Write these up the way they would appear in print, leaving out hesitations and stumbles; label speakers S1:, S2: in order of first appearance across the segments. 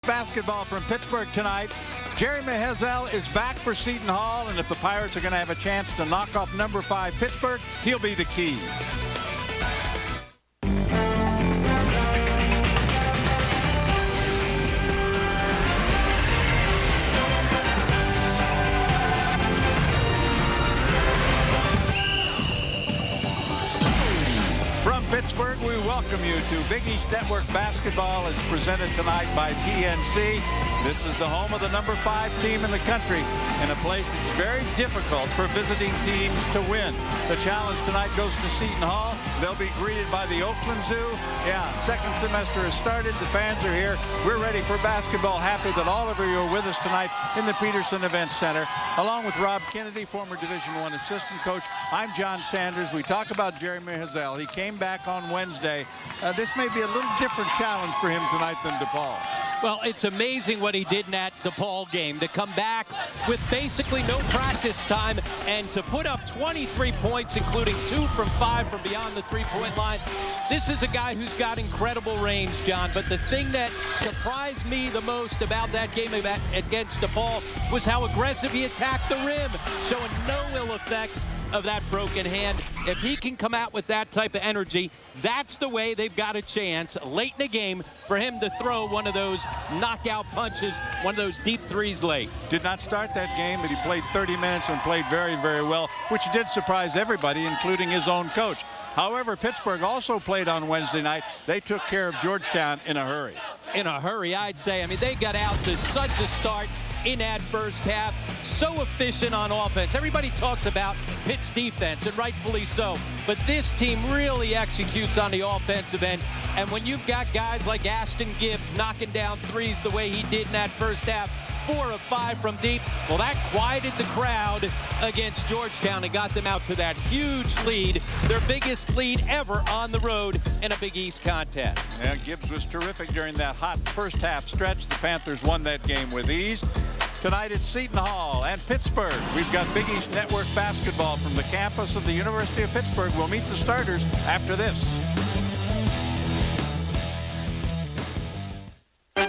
S1: basketball from Pittsburgh tonight. Jerry Mehazel is back for Seton Hall, and if the Pirates are going to have a chance to knock off number 5 Pittsburgh, he'll be the key. Pittsburgh, we welcome you to Big East Network Basketball. It's presented tonight by PNC. This is the home of the number 5 team in the country, in a place that's very difficult for visiting teams to win. The challenge tonight goes to Seton Hall. They'll be greeted by the Oakland Zoo. Yeah, second semester has started. The fans are here. We're ready for basketball. Happy that all of you are with us tonight in the Peterson Event Center. Along with Rob Kennedy, former Division I assistant coach, I'm John Sanders. We talk about Jerry Mehazel. He came back on Wednesday. This may be a little different challenge for him tonight than DePaul.
S2: Well, it's amazing what he did in that DePaul game, to come back with basically no practice time and to put up 23 points, including 2 from 5 from beyond the three-point line. This is a guy who's got incredible range, John, but the thing that surprised me the most about that game against DePaul was how aggressive he attacked the rim, showing no ill effects of that broken hand. If he can come out with that type of energy, that's the way they've got a chance late in the game for him to throw one of those knockout punches, one of those deep threes late.
S1: Did not start that game, but he played 30 minutes and played very, very well, which did surprise everybody, including his own coach. However, Pittsburgh also played on Wednesday night. They took care of Georgetown in a hurry.
S2: In a hurry, I'd say. I mean, they got out to such a start in that first half. So efficient on offense. Everybody talks about Pitt's defense, and rightfully so. But this team really executes on the offensive end. And when you've got guys like Ashton Gibbs knocking down threes the way he did in that first half, 4 of 5 from deep, well, that quieted the crowd against Georgetown and got them out to that huge lead, their biggest lead ever on the road in a Big East contest.
S1: Yeah, Gibbs was terrific during that hot first half stretch. The Panthers won that game with ease. Tonight it's Seton Hall and Pittsburgh. We've got Big East Network basketball from the campus of the University of Pittsburgh. We'll meet the starters after this.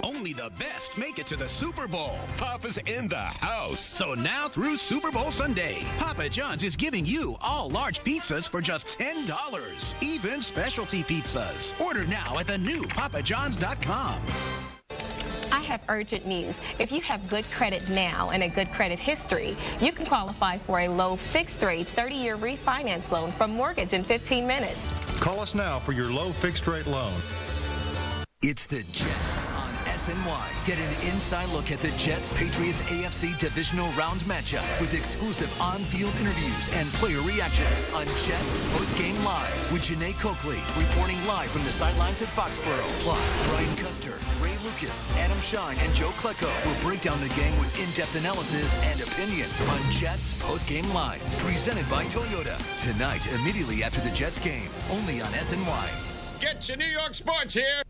S3: Only the best make it to the Super Bowl. Papa's in the house. So now through Super Bowl Sunday, Papa John's is giving you all large pizzas for just $10. Even specialty pizzas. Order now at the new papajohns.com.
S4: I have urgent news. If you have good credit now and a good credit history, you can qualify for a low fixed-rate 30-year refinance loan from Mortgage in 15 minutes.
S5: Call us now for your low fixed-rate loan.
S3: It's the Jets on SNY. Get an inside look at the Jets-Patriots AFC Divisional Round matchup with exclusive on-field interviews and player reactions on Jets Post-Game Live with Janae Coakley reporting live from the sidelines at Foxborough. Plus, Brian Custer, Ray Lucas, Adam Shine, and Joe Klecko will break down the game with in-depth analysis and opinion on Jets Post-Game Live, presented by Toyota. Tonight, immediately after the Jets game, only on SNY.
S6: Get your New York sports here.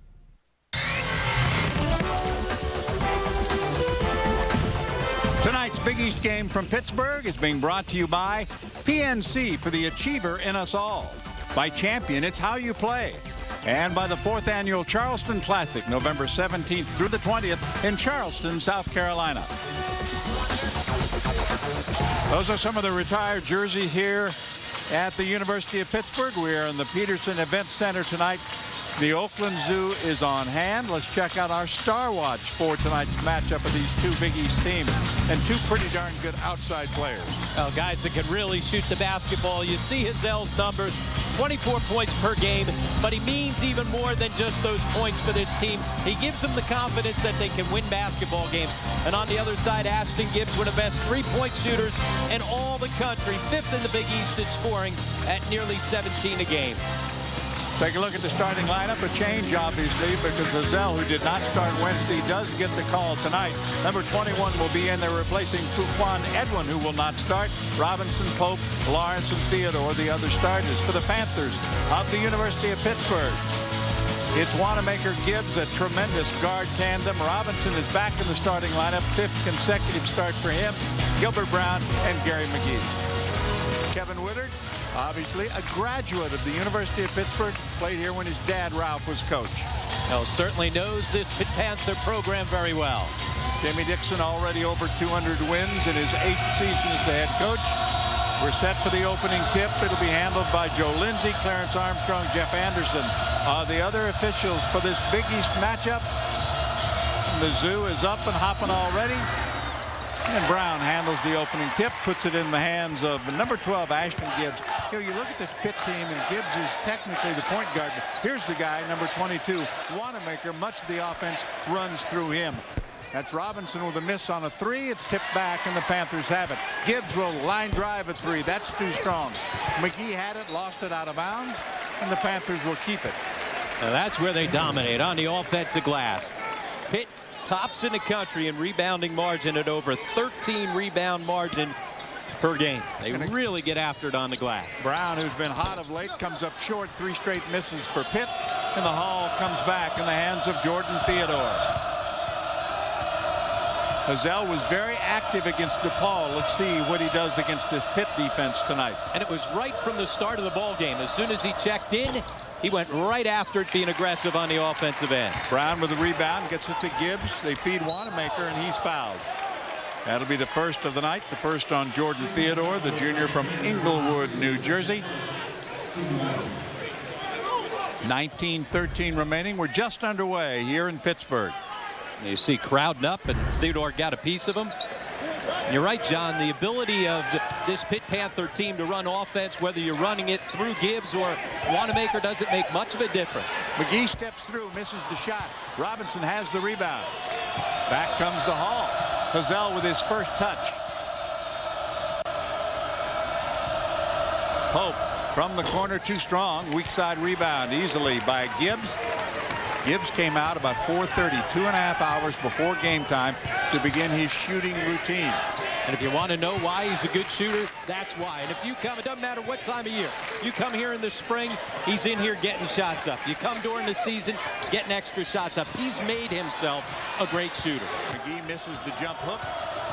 S1: Tonight's Big East game from Pittsburgh is being brought to you by PNC, for the achiever in us all. By Champion, it's how you play. And by the 4th Annual Charleston Classic, November 17th through the 20th in Charleston, South Carolina. Those are some of the retired jerseys here at the University of Pittsburgh. We are in the Peterson Event Center tonight. The Oakland Zoo is on hand. Let's check out our Star Watch for tonight's matchup of these two Big East teams and two pretty darn good outside players.
S2: Well, guys that can really shoot the basketball. You see Hazel's numbers, 24 points per game, but he means even more than just those points for this team. He gives them the confidence that they can win basketball games. And on the other side, Ashton Gibbs, one of the best three-point shooters in all the country, 5th in the Big East in scoring at nearly 17 a game.
S1: Take a look at the starting lineup. A change, obviously, because Hazel, who did not start Wednesday, does get the call tonight. Number 21 will be in there replacing Fuquan Edwin, who will not start. Robinson, Pope, Lawrence, and Theodore, the other starters. For the Panthers of the University of Pittsburgh, it's Wanamaker Gibbs, a tremendous guard tandem. Robinson is back in the starting lineup. 5th consecutive start for him. Gilbert Brown and Gary McGee. Kevin Woodard, obviously a graduate of the University of Pittsburgh, played here when his dad, Ralph, was coach.
S2: Well, certainly knows this Pitt Panther program very well.
S1: Jamie Dixon already over 200 wins in his 8th season as the head coach. We're set for the opening tip. It'll be handled by Joe Lindsay, Clarence Armstrong, Jeff Anderson. The other officials for this Big East matchup. Mizzou is up and hopping already. And Brown handles the opening tip, puts it in the hands of number 12, Ashton Gibbs. Here, you look at this Pitt team, and Gibbs is technically the point guard. Here's the guy, number 22, Wanamaker. Much of the offense runs through him. That's Robinson with a miss on a 3. It's tipped back, and the Panthers have it. Gibbs will line drive a 3. That's too strong. McGee had it, lost it out of bounds, and the Panthers will keep it.
S2: Now that's where they dominate on the offensive glass. Pitt tops in the country in rebounding margin at over 13 rebound margin per game. They really get after it on the glass.
S1: Brown, who's been hot of late, comes up short. 3 straight misses for Pitt, and the haul comes back in the hands of Jordan Theodore. Hazel was very active against DePaul. Let's see what he does against this Pitt defense tonight.
S2: And it was right from the start of the ball game. As soon as he checked in, he went right after it, being aggressive on the offensive end.
S1: Brown with the rebound, gets it to Gibbs. They feed Wanamaker, and he's fouled. That'll be the first of the night. The first on Jordan Theodore, the junior from Inglewood, New Jersey. 19:13 remaining. We're just underway here in Pittsburgh.
S2: You see crowding up, and Theodore got a piece of him. You're right, John. The ability of this Pitt Panther team to run offense, whether you're running it through Gibbs or Wanamaker, doesn't make much of a difference.
S1: McGee steps through, misses the shot. Robinson has the rebound. Back comes the haul. Hazel with his first touch. Pope from the corner, too strong. Weak side rebound easily by Gibbs. Gibbs came out about 4:30, 2.5 hours before game time, to begin his shooting routine.
S2: And if you want to know why he's a good shooter, that's why. And if you come, it doesn't matter what time of year. You come here in the spring, he's in here getting shots up. You come during the season, getting extra shots up. He's made himself a great shooter.
S1: McGee misses the jump hook.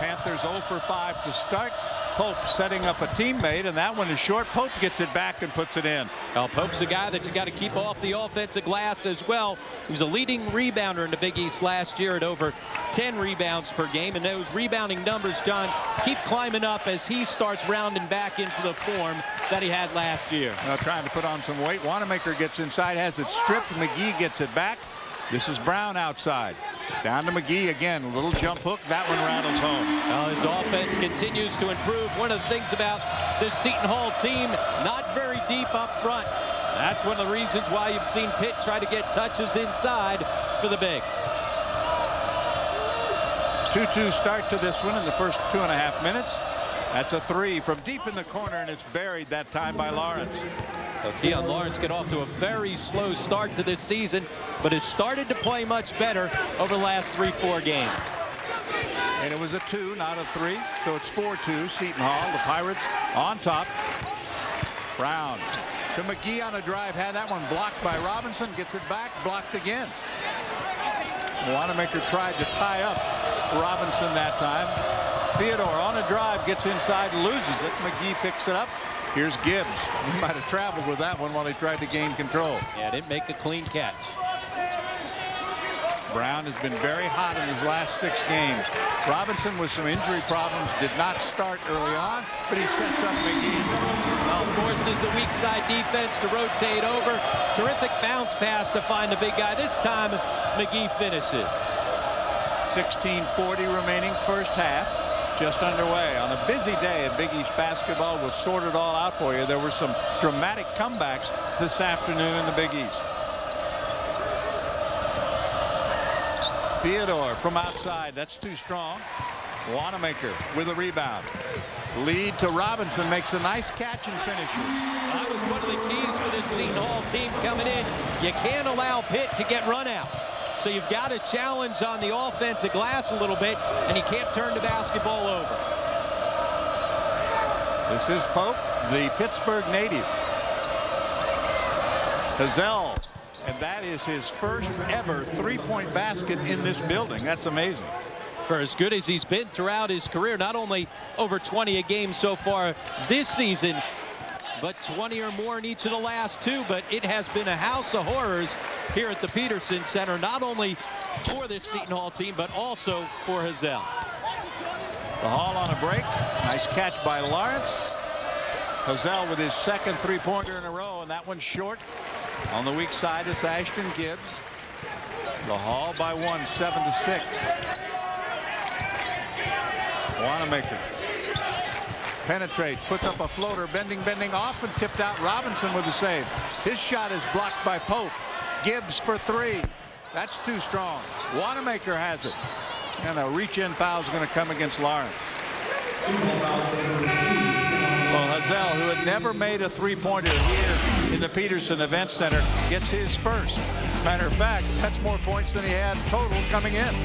S1: Panthers 0 for 5 to start. Pope setting up a teammate, and that one is short. Pope gets it back and puts it in.
S2: Well, Pope's a guy that you got to keep off the offensive glass as well. He was a leading rebounder in the Big East last year at over 10 rebounds per game, and those rebounding numbers, John, keep climbing up as he starts rounding back into the form that he had last year.
S1: Trying to put on some weight. Wanamaker gets inside, has it stripped. McGee gets it back. This is Brown outside. Down to McGee again. A little jump hook. That one rattles home.
S2: Well, his offense continues to improve. One of the things about this Seton Hall team, not very deep up front. That's one of the reasons why you've seen Pitt try to get touches inside for the bigs.
S1: 2-2 start to this one in the first 2.5 minutes. That's a 3 from deep in the corner, and it's buried that time by Lawrence.
S2: Keon Lawrence got off to a very slow start to this season, but has started to play much better over the last 3-4 games.
S1: And it was a 2, not a 3, so it's 4-2. Seton Hall, the Pirates on top. Brown to McGee on a drive, had that one blocked by Robinson, gets it back, blocked again. Wanamaker tried to tie up Robinson that time. Theodore on a drive, gets inside, loses it. McGee picks it up. Here's Gibbs. He might have traveled with that one while he tried to gain control.
S2: Yeah, didn't make a clean catch.
S1: Brown has been very hot in his last 6 games. Robinson with some injury problems did not start early on, but he sets up McGee.
S2: Well, forces the weak side defense to rotate over. Terrific bounce pass to find the big guy. This time, McGee finishes.
S1: 16:40 remaining first half. Just underway on a busy day at Big East basketball. We'll sort it all out for you. There were some dramatic comebacks this afternoon in the Big East. Theodore from outside. That's too strong. Wanamaker with a rebound. Lead to Robinson, makes a nice catch and finishes.
S2: That was one of the keys for this Seton Hall team coming in. You can't allow Pitt to get run out. So you've got to challenge on the offensive glass a little bit, and he can't turn the basketball over.
S1: This is Pope, the Pittsburgh native. Hazel, and that is his first ever three-point basket in this building. That's amazing.
S2: For as good as he's been throughout his career, not only over 20 a game so far this season, but 20 or more in each of the last two. But it has been a house of horrors here at the Peterson Center, not only for this Seton Hall team, but also for Hazel.
S1: The Hall on a break. Nice catch by Lawrence. Hazel with his second three-pointer in a row, and that one's short. On the weak side, it's Ashton Gibbs. The Hall by one, 7-6. Wanamaker penetrates, puts up a floater, bending off and tipped out. Robinson with the save. His shot is blocked by Pope. Gibbs for three. That's too strong. Wanamaker has it. And a reach-in foul is going to come against Lawrence. Well, Hazel, who had never made a three-pointer here in the Peterson Event Center, gets his first. Matter of fact, that's more points than he had total coming in.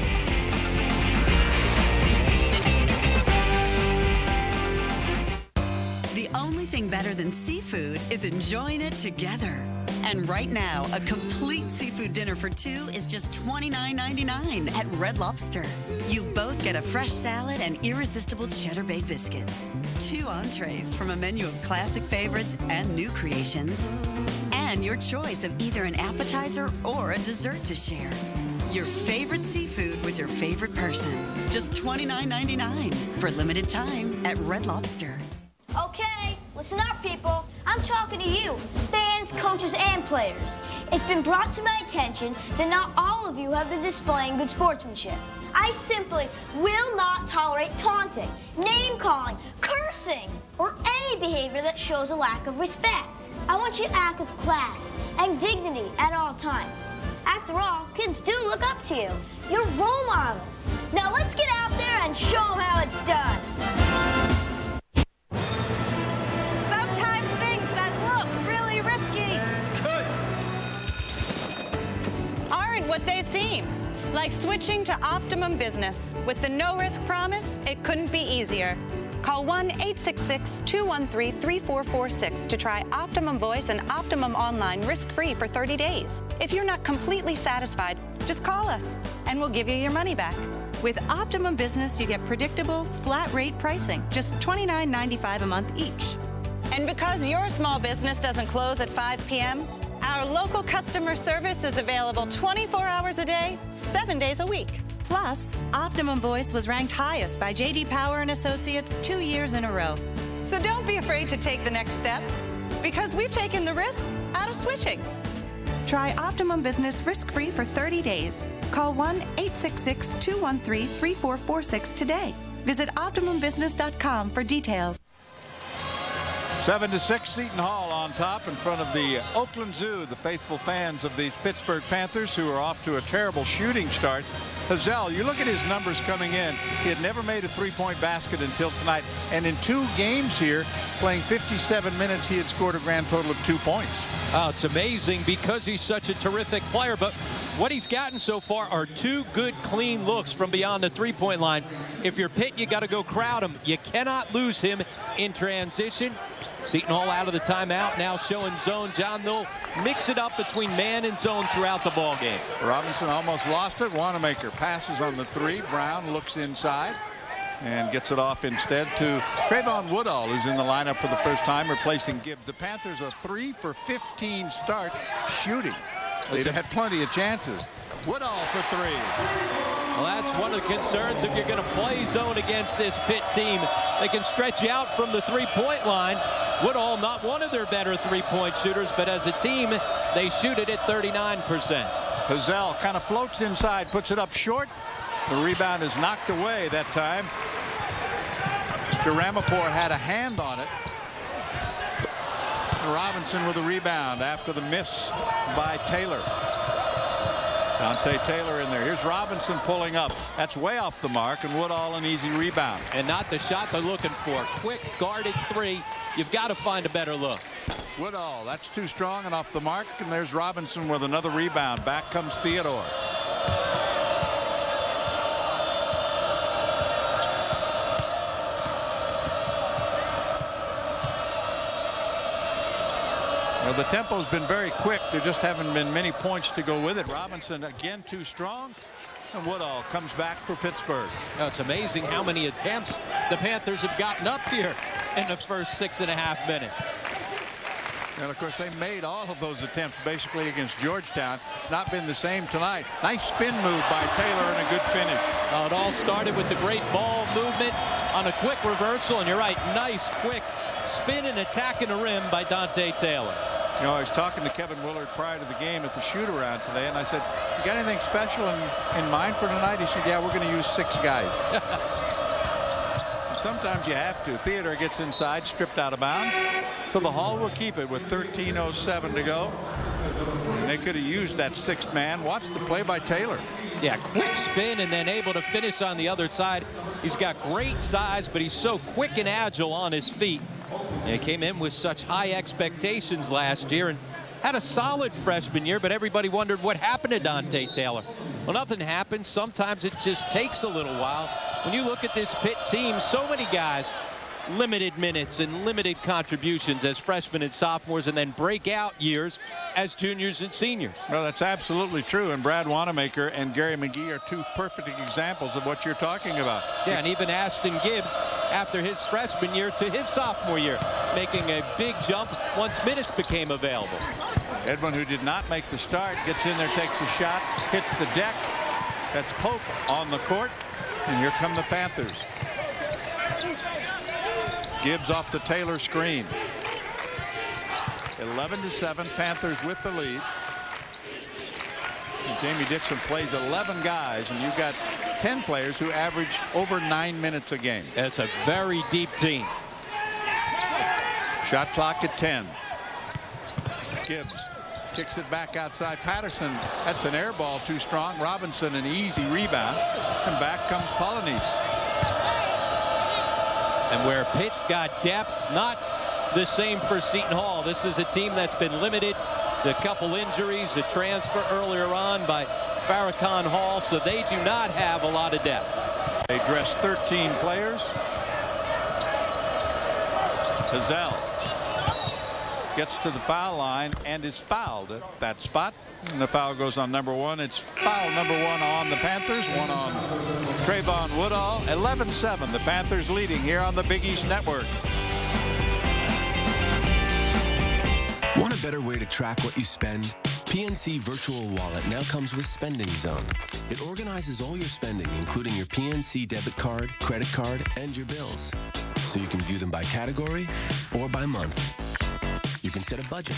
S7: The only thing better than seafood is enjoying it together. And right now, a complete seafood dinner for two is just $29.99 at Red Lobster. You both get a fresh salad and irresistible cheddar bay biscuits. 2 entrees from a menu of classic favorites and new creations. And your choice of either an appetizer or a dessert to share. Your favorite seafood with your favorite person. Just $29.99 for limited time at Red Lobster.
S8: Okay, listen up, people. I'm talking to you, fans, coaches, and players. It's been brought to my attention that not all of you have been displaying good sportsmanship. I simply will not tolerate taunting, name-calling, cursing, or any behavior that shows a lack of respect. I want you to act with class and dignity at all times. After all, kids do look up to you. You're role models. Now let's get out there and show them how it's done.
S9: What they seem. Like switching to Optimum Business. With the no-risk promise, it couldn't be easier. Call 1-866-213-3446 to try Optimum Voice and Optimum Online risk-free for 30 days. If you're not completely satisfied, just call us, and we'll give you your money back. With Optimum Business, you get predictable, flat-rate pricing, just $29.95 a month each. And because your small business doesn't close at 5 p.m., our local customer service is available 24 hours a day, 7 days a week.
S7: Plus, Optimum Voice was ranked highest by J.D. Power and Associates 2 years in a row.
S9: So don't be afraid to take the next step, because we've taken the risk out of switching.
S7: Try Optimum Business risk-free for 30 days. Call 1-866-213-3446 today. Visit OptimumBusiness.com for details.
S1: 7-6, Seton Hall on top in front of the Oakland Zoo, the faithful fans of these Pittsburgh Panthers who are off to a terrible shooting start. Hazel, you look at his numbers coming in. He had never made a three-point basket until tonight. And in 2 games here, playing 57 minutes, he had scored a grand total of 2 points.
S2: Oh, it's amazing because he's such a terrific player. But what he's gotten so far are 2 good, clean looks from beyond the three-point line. If you're Pitt, you got to go crowd him. You cannot lose him in transition. Seton Hall out of the timeout, now showing zone. John, they'll mix it up between man and zone throughout the ball game.
S1: Robinson almost lost it. Wanamaker passes on the 3. Brown looks inside and gets it off instead to Trayvon Woodall, who's in the lineup for the first time, replacing Gibbs. The Panthers are 3 for 15 start shooting. They've had plenty of chances. Woodall for 3.
S2: Well, that's one of the concerns if you're going to play zone against this Pitt team. They can stretch you out from the three-point line. Woodall, not one of their better three-point shooters, but as a team, they shoot it at 39%.
S1: Hazel kind of floats inside, puts it up short. The rebound is knocked away that time. Mr. Ramaport had a hand on it. Robinson with a rebound after the miss by Taylor. Dante Taylor in there. Here's Robinson pulling up. That's way off the mark, and Woodall an easy rebound.
S2: And not the shot they're looking for. Quick guarded 3. You've got to find a better look.
S1: Woodall, that's too strong and off the mark, and there's Robinson with another rebound. Back comes Theodore. Well, the tempo's been very quick. There just haven't been many points to go with it. Robinson again too strong, and Woodall comes back for Pittsburgh.
S2: Now, it's amazing how many attempts the Panthers have gotten up here in the first 6.5 minutes.
S1: And, of course, they made all of those attempts basically against Georgetown. It's not been the same tonight. Nice spin move by Taylor and a good finish.
S2: It all started with the great ball movement on a quick reversal. And you're right, nice quick spin and attack in the rim by Dante Taylor.
S1: You know, I was talking to Kevin Willard prior to the game at the shoot-around today, and I said, you got anything special in mind for tonight? He said, yeah, we're going to use 6 guys. Sometimes you have to. Theodore gets inside, stripped out of bounds. So the Hall will keep it with 13:07 to go. And they could have used that 6th man. Watch the play by Taylor.
S2: Yeah, quick spin and then able to finish on the other side. He's got great size, but he's so quick and agile on his feet. And he came in with such high expectations last year and had a solid freshman year, but everybody wondered what happened to Dante Taylor. Well, nothing happens. Sometimes it just takes a little while. When you look at this Pitt team, so many guys, limited minutes and limited contributions as freshmen and sophomores, and then breakout years as juniors and seniors.
S1: Well, that's absolutely true. And Brad Wanamaker and Gary McGee are 2 perfect examples of what you're talking about.
S2: Yeah, and even Ashton Gibbs, after his freshman year to his sophomore year, making a big jump once minutes became available.
S1: Edwin, who did not make the start, gets in there, takes a shot, hits the deck. That's Pope on the court. And here come the Panthers. Gibbs off the Taylor screen. 11-7, Panthers with the lead. And Jamie Dixon plays 11 guys, and you've got 10 players who average over 9 minutes a game.
S2: That's a very deep team.
S1: Shot clock at 10. Gibbs kicks it back outside. Patterson, that's an air ball too strong. Robinson, an easy rebound. And back comes Polynice.
S2: And where Pitt's got depth, not the same for Seton Hall. This is a team that's been limited to a couple injuries, a transfer earlier on by Farrakhan Hall, so they do not have a lot of depth.
S1: They dress 13 players. Hazel gets to the foul line and is fouled at that spot. And the foul goes on number 1. It's foul number 1 on the Panthers, 1 on Trayvon Woodall. 11-7, the Panthers leading here on the Big East Network.
S10: Want a better way to track what you spend? PNC Virtual Wallet now comes with Spending Zone. It organizes all your spending, including your PNC debit card, credit card, and your bills. So you can view them by category or by month. You can set a budget,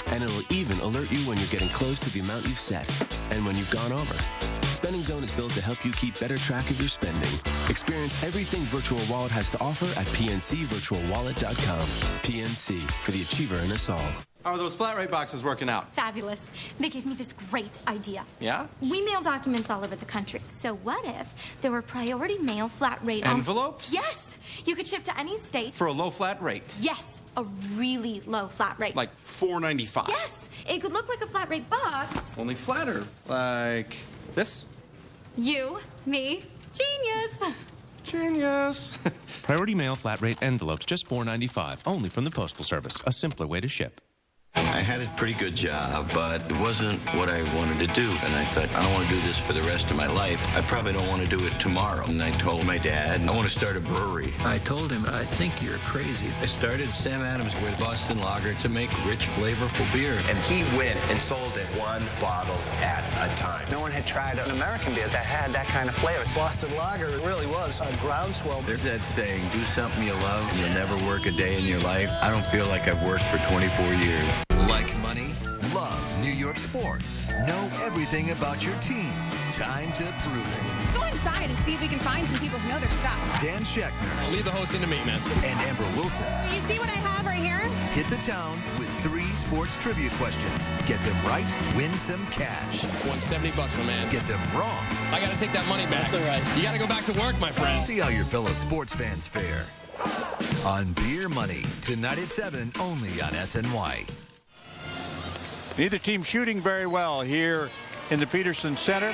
S10: and it'll even alert you when you're getting close to the amount you've set and when you've gone over. Spending Zone is built to help you keep better track of your spending. Experience everything Virtual Wallet has to offer at pncvirtualwallet.com. PNC, for the achiever in us all.
S11: How are those flat rate boxes working out?
S12: Fabulous. They gave me this great idea.
S11: Yeah?
S12: We mail documents all over the country. So what if there were priority mail flat rate
S11: envelopes?
S12: Yes. You could ship to any state.
S11: For a low flat rate?
S12: Yes. A really low flat rate.
S11: Like $4.95?
S12: Yes. It could look like a flat rate box.
S11: Only flatter. Like this?
S12: You, me, genius.
S11: Genius.
S13: Priority mail flat rate envelopes, just $4.95. Only from the Postal Service. A simpler way to ship.
S14: I had a pretty good job, but it wasn't what I wanted to do. And I thought, I don't want to do this for the rest of my life. I probably don't want to do it tomorrow. And I told my dad, I want to start a brewery.
S15: I told him, I think you're crazy.
S14: I started Sam Adams with Boston Lager to make rich, flavorful beer.
S16: And he went and sold it 1 bottle at a time. No one had tried an American beer that had that kind of flavor. Boston Lager really was a groundswell.
S14: There's that saying, do something you love, and you'll never work a day in your life. I don't feel like I've worked for 24 years.
S3: Like money? Love New York sports. Know everything about your team. Time to prove it.
S17: Let's go inside and see if we can find some people who know their stuff.
S3: Dan Scheckner.
S11: I'll leave the host into me, man.
S3: And Amber Wilson.
S17: You see what I have right here?
S3: Hit the town with 3 sports trivia questions. Get them right, win some cash.
S11: Won $70, my man.
S3: Get them wrong.
S11: I got to take that money back. That's all right. You got to go back to work, my friend.
S3: See how your fellow sports fans fare. On Beer Money, tonight at 7, only on SNY.
S1: Neither team shooting very well here in the Peterson Center.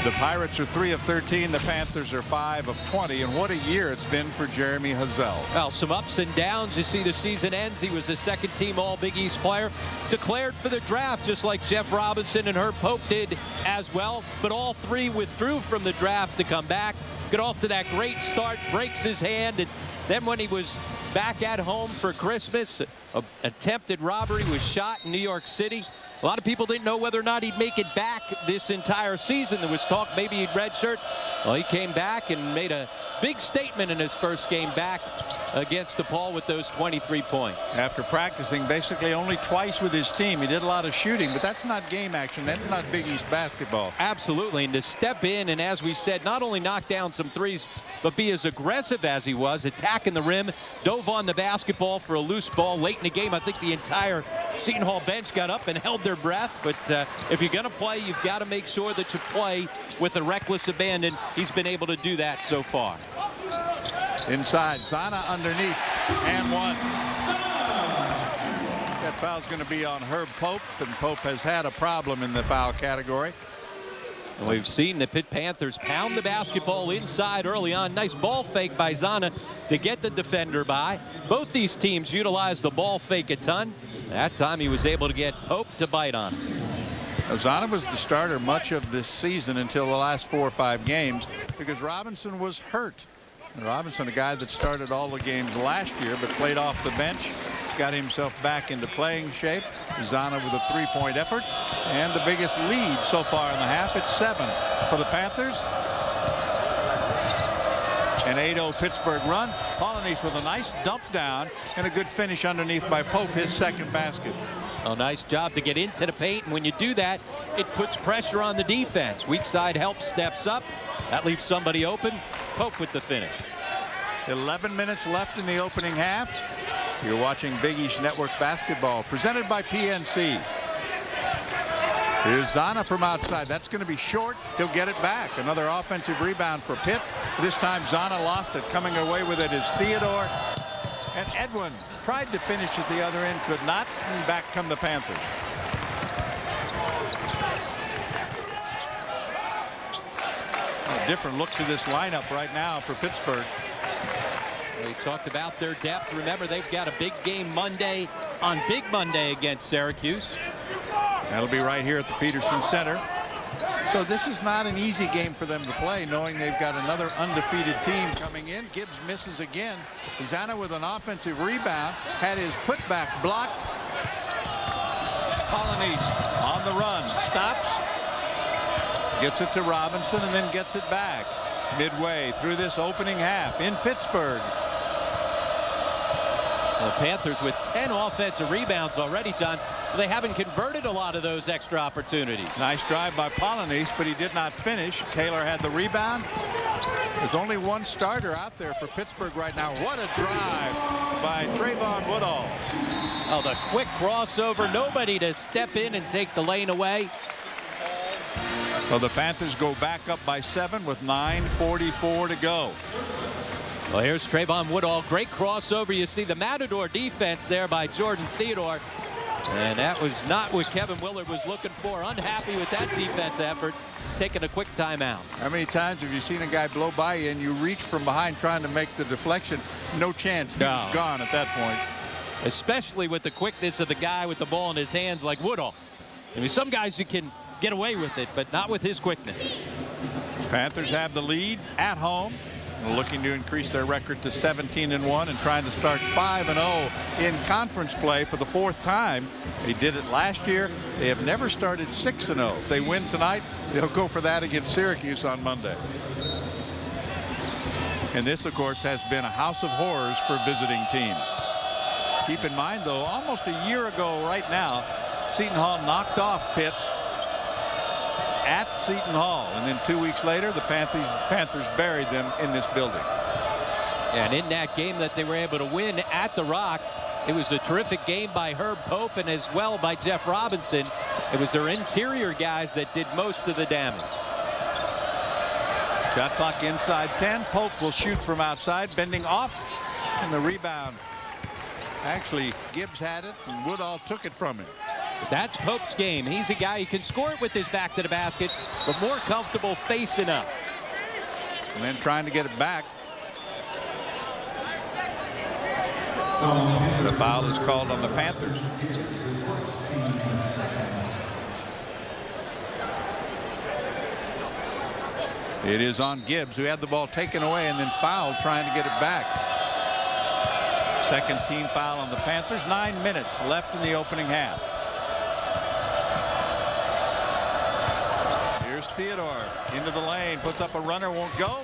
S1: The Pirates are 3 of 13. The Panthers are 5 of 20. And what a year it's been for Jeremy Hazel.
S2: Well, some ups and downs. You see the season ends. He was a second-team All-Big East player. Declared for the draft, just like Jeff Robinson and Herb Pope did as well. But all 3 withdrew from the draft to come back. Got off to that great start, breaks his hand, and then when he was back at home for Christmas. An attempted robbery was shot in New York City. A lot of people didn't know whether or not he'd make it back this entire season. There was talk maybe he'd redshirt. Well, he came back and made a big statement in his first game back against DePaul with those 23 points.
S1: After practicing basically only twice with his team, he did a lot of shooting, but that's not game action. That's not Big East basketball.
S2: Absolutely, and to step in and, as we said, not only knock down some threes, but be as aggressive as he was, attacking the rim, dove on the basketball for a loose ball late in the game. I think the entire Seton Hall bench got up and held their breath, but if you're going to play, you've got to make sure that you play with a reckless abandon. He's been able to do that so far.
S1: Inside, Zana underneath, and one. That foul's going to be on Herb Pope, and Pope has had a problem in the foul category.
S2: And we've seen the Pitt Panthers pound the basketball inside early on. Nice ball fake by Zana to get the defender by. Both these teams utilize the ball fake a ton. That time he was able to get Pope to bite on him.
S1: Zana was the starter much of this season until the last 4 or 5 games because Robinson was hurt. Robinson, a guy that started all the games last year but played off the bench, got himself back into playing shape. Zana with a 3-point effort and the biggest lead so far in the half. It's 7 for the Panthers. An 8-0 Pittsburgh run. Polynice with a nice dump down and a good finish underneath by Pope, his second basket.
S2: A nice job to get into the paint, and when you do that, it puts pressure on the defense. Weak side help steps up. That leaves somebody open. Pope with the finish.
S1: 11 minutes left in the opening half. You're watching Big East Network basketball presented by PNC. Here's Zana from outside. That's going to be short. He'll get it back. Another offensive rebound for Pitt. This time Zana lost it. Coming away with it is Theodore. And Edwin tried to finish at the other end, could not, and back come the Panthers. A different look to this lineup right now for Pittsburgh.
S2: We talked about their depth. Remember, they've got a big game Monday on Big Monday against Syracuse.
S1: That'll be right here at the Peterson Center. So this is not an easy game for them to play, knowing they've got another undefeated team coming in. Gibbs misses again. Zana with an offensive rebound, had his putback blocked. Polynice on the run, stops, gets it to Robinson, and then gets it back midway through this opening half in Pittsburgh.
S2: The Panthers with 10 offensive rebounds already, John. They haven't converted a lot of those extra opportunities.
S1: Nice drive by Polynice, but he did not finish. Taylor had the rebound. There's only one starter out there for Pittsburgh right now. What a drive by Trayvon Woodall.
S2: Oh, the quick crossover. Nobody to step in and take the lane away.
S1: Well, the Panthers go back up by 7 with 9:44 to go.
S2: Well, here's Trayvon Woodall. Great crossover. You see the Matador defense there by Jordan Theodore. And that was not what Kevin Willard was looking for. Unhappy with that defense effort. Taking a quick timeout.
S1: How many times have you seen a guy blow by you and you reach from behind trying to make the deflection? No chance.
S2: No.
S1: He's gone at that point.
S2: Especially with the quickness of the guy with the ball in his hands like Woodall. I mean, some guys you can get away with it, but not with his quickness.
S1: Panthers have the lead at home. Looking to increase their record to 17-1 and trying to start 5-0 in conference play for the 4th time. They did it last year. They have never started 6-0. If they win tonight, they'll go for that against Syracuse on Monday. And this, of course, has been a house of horrors for visiting teams. Keep in mind, though, almost a year ago right now, Seton Hall knocked off Pitt at Seton Hall, and then 2 weeks later the Panthers buried them in this building.
S2: And in that game that they were able to win at the Rock, it was a terrific game by Herb Pope and as well by Jeff Robinson. It was their interior guys that did most of the damage.
S1: Shot clock inside 10. Pope will shoot from outside, bending off, and the rebound. Actually, Gibbs had it and Woodall took it from him.
S2: That's Pope's game. He's a guy who can score it with his back to the basket, but more comfortable facing up.
S1: And then trying to get it back. The foul is called on the Panthers. It is on Gibbs, who had the ball taken away and then fouled trying to get it back. Second team foul on the Panthers. 9 minutes left in the opening half. Here's Theodore into the lane, puts up a runner, won't go.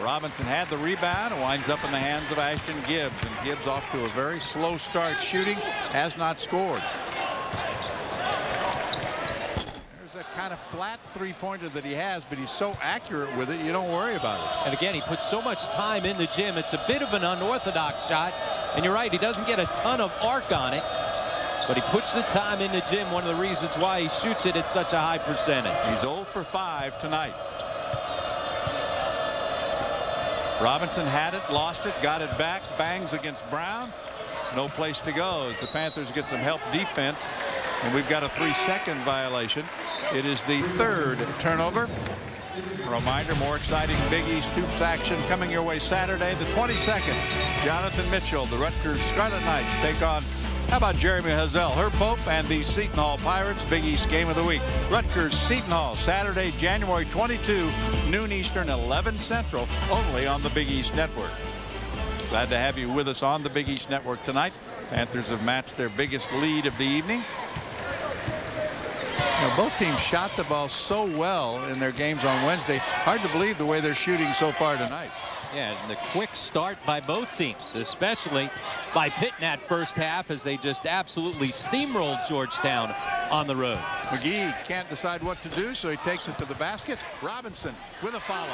S1: Robinson had the rebound and winds up in the hands of Ashton Gibbs, and Gibbs off to a very slow start shooting, has not scored. There's a kind of flat three-pointer that he has, but he's so accurate with it you don't worry about it.
S2: And again, he puts so much time in the gym. It's a bit of an unorthodox shot, and you're right, he doesn't get a ton of arc on it, but he puts the time in the gym. One of the reasons why he shoots it at such a high percentage.
S1: He's 0 for 5 tonight. Robinson had it, lost it, got it back, bangs against Brown. No place to go as the Panthers get some help defense, and we've got a 3-second violation. It is the third turnover. A reminder, more exciting Big East Hoops action coming your way Saturday the 22nd. Jonathan Mitchell, the Rutgers Scarlet Knights, take on, how about Jeremy Hazel, Herb Pope, and the Seton Hall Pirates. Big East game of the week. Rutgers Seton Hall, Saturday, January 22, noon Eastern, 11 Central, only on the Big East Network. Glad to have you with us on the Big East Network tonight. Panthers have matched their biggest lead of the evening. Now, both teams shot the ball so well in their games on Wednesday. Hard to believe the way they're shooting so far tonight.
S2: Yeah, and the quick start by both teams, especially by Pitt in that first half, as they just absolutely steamrolled Georgetown on the road.
S1: McGee can't decide what to do, so he takes it to the basket. Robinson with a follow.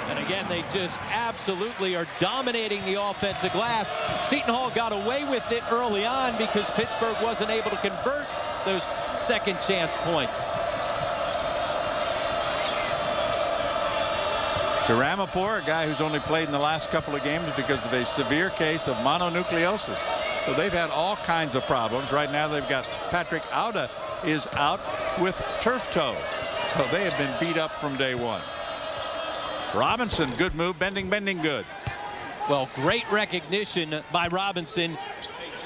S2: And again, they just absolutely are dominating the offensive glass. Seton Hall got away with it early on because Pittsburgh wasn't able to convert those second chance points.
S1: Ramapur, a guy who's only played in the last couple of games because of a severe case of mononucleosis. So they've had all kinds of problems. Right now they've got Patrick Auda is out with turf toe. So they have been beat up from day one. Robinson, good move, bending good.
S2: Well, great recognition by Robinson.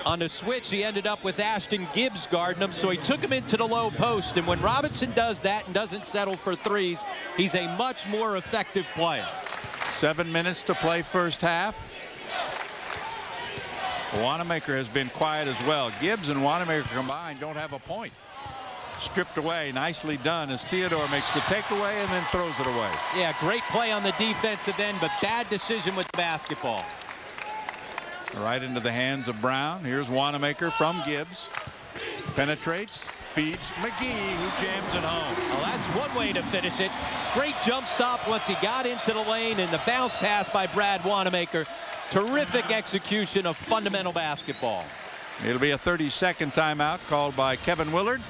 S2: On the switch, he ended up with Ashton Gibbs guarding him, so he took him into the low post. And when Robinson does that and doesn't settle for threes, he's a much more effective player.
S1: 7 minutes to play first half. Wanamaker has been quiet as well. Gibbs and Wanamaker combined don't have a point. Stripped away, nicely done as Theodore makes the takeaway and then throws it away.
S2: Yeah, great play on the defensive end, but bad decision with the basketball.
S1: Right into the hands of Brown. Here's Wanamaker from Gibbs. Penetrates, feeds McGee, who jams it home.
S2: Well, that's one way to finish it. Great jump stop once he got into the lane, and the bounce pass by Brad Wanamaker. Terrific execution of fundamental basketball.
S1: It'll be a 30-second timeout called by Kevin Willard,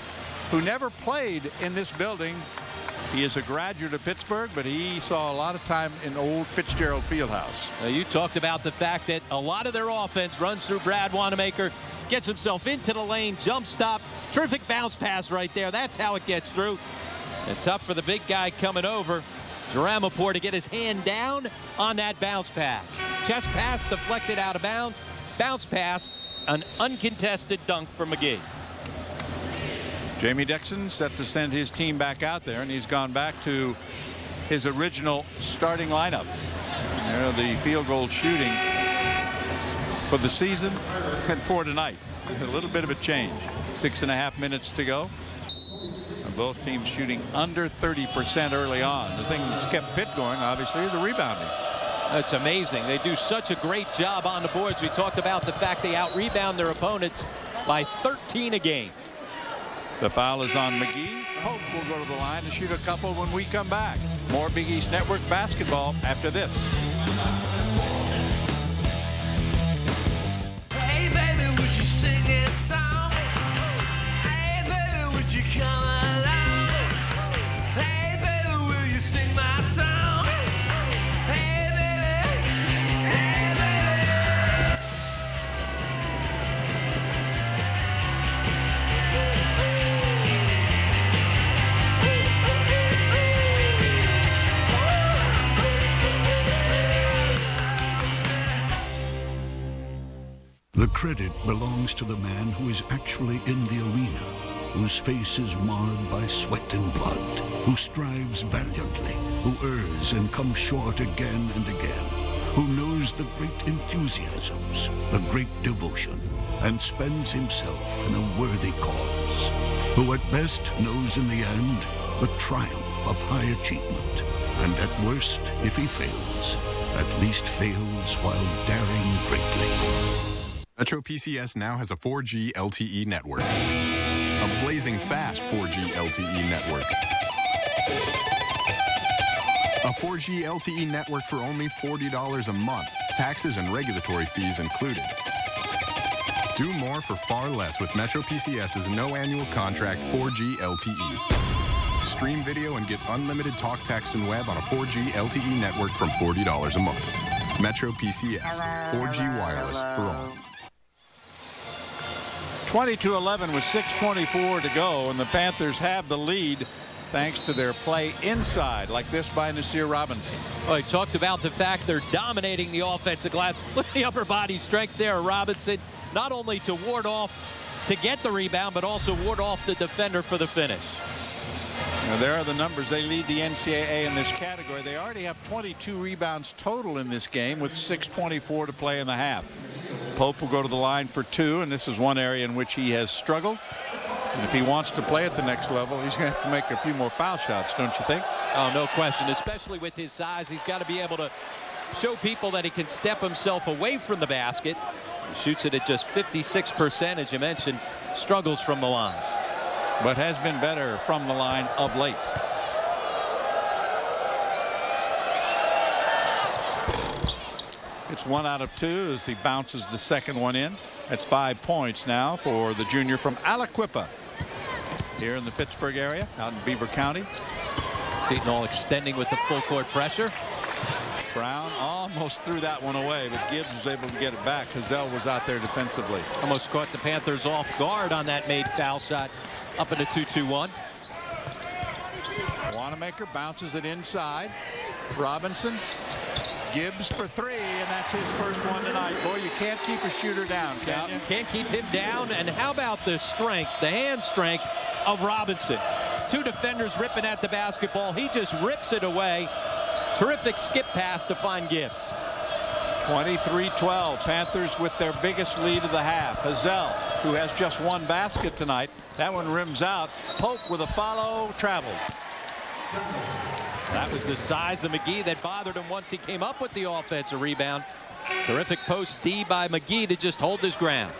S1: who never played in this building. He is a graduate of Pittsburgh, but he saw a lot of time in old Fitzgerald Fieldhouse.
S2: You talked about the fact that a lot of their offense runs through Brad Wanamaker, gets himself into the lane, jump stop, terrific bounce pass right there. That's how it gets through. And tough for the big guy coming over, Ramapur, to get his hand down on that bounce pass. Chest pass deflected out of bounds. Bounce pass, an uncontested dunk for McGee.
S1: Jamie Dixon set to send his team back out there, and he's gone back to his original starting lineup. You know, the field goal shooting for the season and for tonight. A little bit of a change. 6.5 minutes to go. And both teams shooting under 30% early on. The thing that's kept Pitt going, obviously, is the rebounding.
S2: That's amazing. They do such a great job on the boards. We talked about the fact they out-rebound their opponents by 13 a game.
S1: The foul is on McGee. Hope will go to the line and shoot a couple when we come back. More Big East Network basketball after this.
S18: Hey baby, would you sing this song? Hey baby, would you come along? Hey baby, will you sing my song? Hey baby, hey baby.
S19: The credit belongs to the man who is actually in the arena, whose face is marred by sweat and blood, who strives valiantly, who errs and comes short again and again, who knows the great enthusiasms, the great devotion, and spends himself in a worthy cause, who at best knows in the end the triumph of high achievement, and at worst, if he fails, at least fails while daring greatly.
S20: Metro PCS now has a 4G LTE network. A blazing fast 4G LTE network. A 4G LTE network for only $40 a month, taxes and regulatory fees included. Do more for far less with Metro PCS's no annual contract 4G LTE. Stream video and get unlimited talk, text, and web on a 4G LTE network from $40 a month. Metro PCS, 4G wireless for all.
S1: 20-11 with 6:24 to go, and the Panthers have the lead thanks to their play inside, like this by Nasir Robinson.
S2: Oh, he talked about the fact they're dominating the offensive glass. Look at the upper body strength there, Robinson, not only to ward off, to get the rebound, but also ward off the defender for the finish.
S1: Now, there are the numbers. They lead the NCAA in this category. They already have 22 rebounds total in this game with 6:24 to play in the half. Pope will go to the line for 2, and this is one area in which he has struggled. And if he wants to play at the next level, he's going to have to make a few more foul shots, don't you think?
S2: Oh, no question, especially with his size. He's got to be able to show people that he can step himself away from the basket. He shoots it at just 56%, as you mentioned, struggles from the line.
S1: But has been better from the line of late. It's 1 out of 2 as he bounces the second one in. That's 5 points now for the junior from Aliquippa here in the Pittsburgh area, out in Beaver County.
S2: Seton all extending with the full court pressure.
S1: Brown almost threw that one away, but Gibbs was able to get it back. Hazel was out there defensively.
S2: Almost caught the Panthers off guard on that made foul shot. Up in a 2-2-1.
S1: Wanamaker bounces it inside. Robinson. Gibbs for 3, and that's his first one tonight. Boy, you can't keep a shooter down, can you?
S2: Can't keep him down. And how about the strength, the hand strength of Robinson? 2 defenders ripping at the basketball. He just rips it away. Terrific skip pass to find Gibbs.
S1: 23-12. Panthers with their biggest lead of the half. Hazel, who has just 1 basket tonight. That one rims out. Pope with a follow, traveled.
S2: That was the size of McGee that bothered him once he came up with the offensive rebound. Terrific post D by McGee to just hold his ground.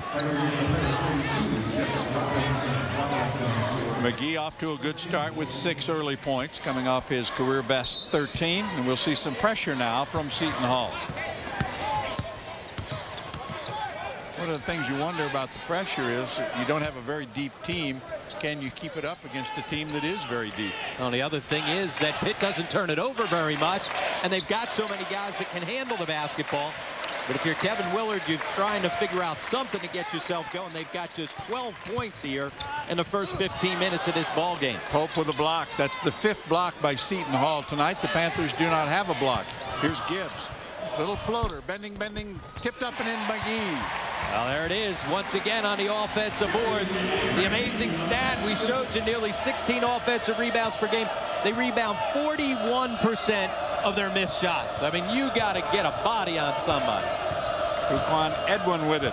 S1: McGee off to a good start with 6 early points, coming off his career best 13. And we'll see some pressure now from Seton Hall. One of the things you wonder about the pressure is you don't have a very deep team. Can you keep it up against a team that is very deep?
S2: Well, the other thing is that Pitt doesn't turn it over very much, and they've got so many guys that can handle the basketball. But if you're Kevin Willard, you're trying to figure out something to get yourself going. They've got just 12 points here in the first 15 minutes of this ball game.
S1: Pope with a block. That's the 5th block by Seton Hall tonight. The Panthers do not have a block. Here's Gibbs. Little floater. Bending. Tipped up and in McGee.
S2: Well, there it is once again on the offensive boards. The amazing stat we showed you, nearly 16 offensive rebounds per game. They rebound 41% of their missed shots. I mean, you got to get a body on somebody.
S1: Uquan Edwin with it.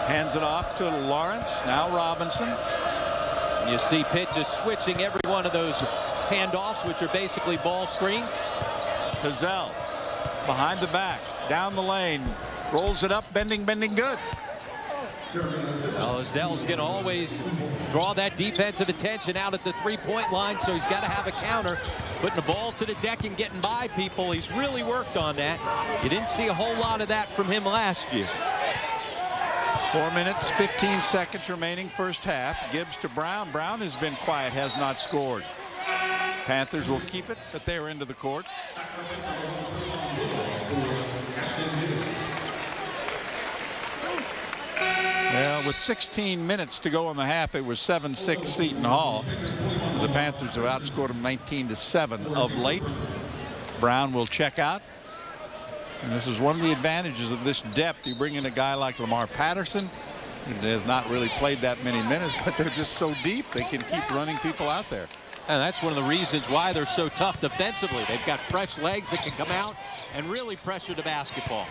S1: Hands it off to Lawrence. Now Robinson.
S2: And you see Pitt just switching every one of those handoffs, which are basically ball screens.
S1: Hazel behind the back, down the lane. Rolls it up, bending, good.
S2: Well, Hazel's going to always draw that defensive attention out at the three-point line, so he's got to have a counter. Putting the ball to the deck and getting by people. He's really worked on that. You didn't see a whole lot of that from him last year.
S1: 4 minutes, 15 seconds remaining first half. Gibbs to Brown. Brown has been quiet, has not scored. Panthers will keep it, but they're into the court. Well, with 16 minutes to go in the half, it was 7-6 Seton Hall. The Panthers have outscored them 19-7 of late. Brown will check out. And this is one of the advantages of this depth. You bring in a guy like Lamar Patterson, who has not really played that many minutes, but they're just so deep they can keep running people out there.
S2: And that's one of the reasons why they're so tough defensively. They've got fresh legs that can come out and really pressure the basketball.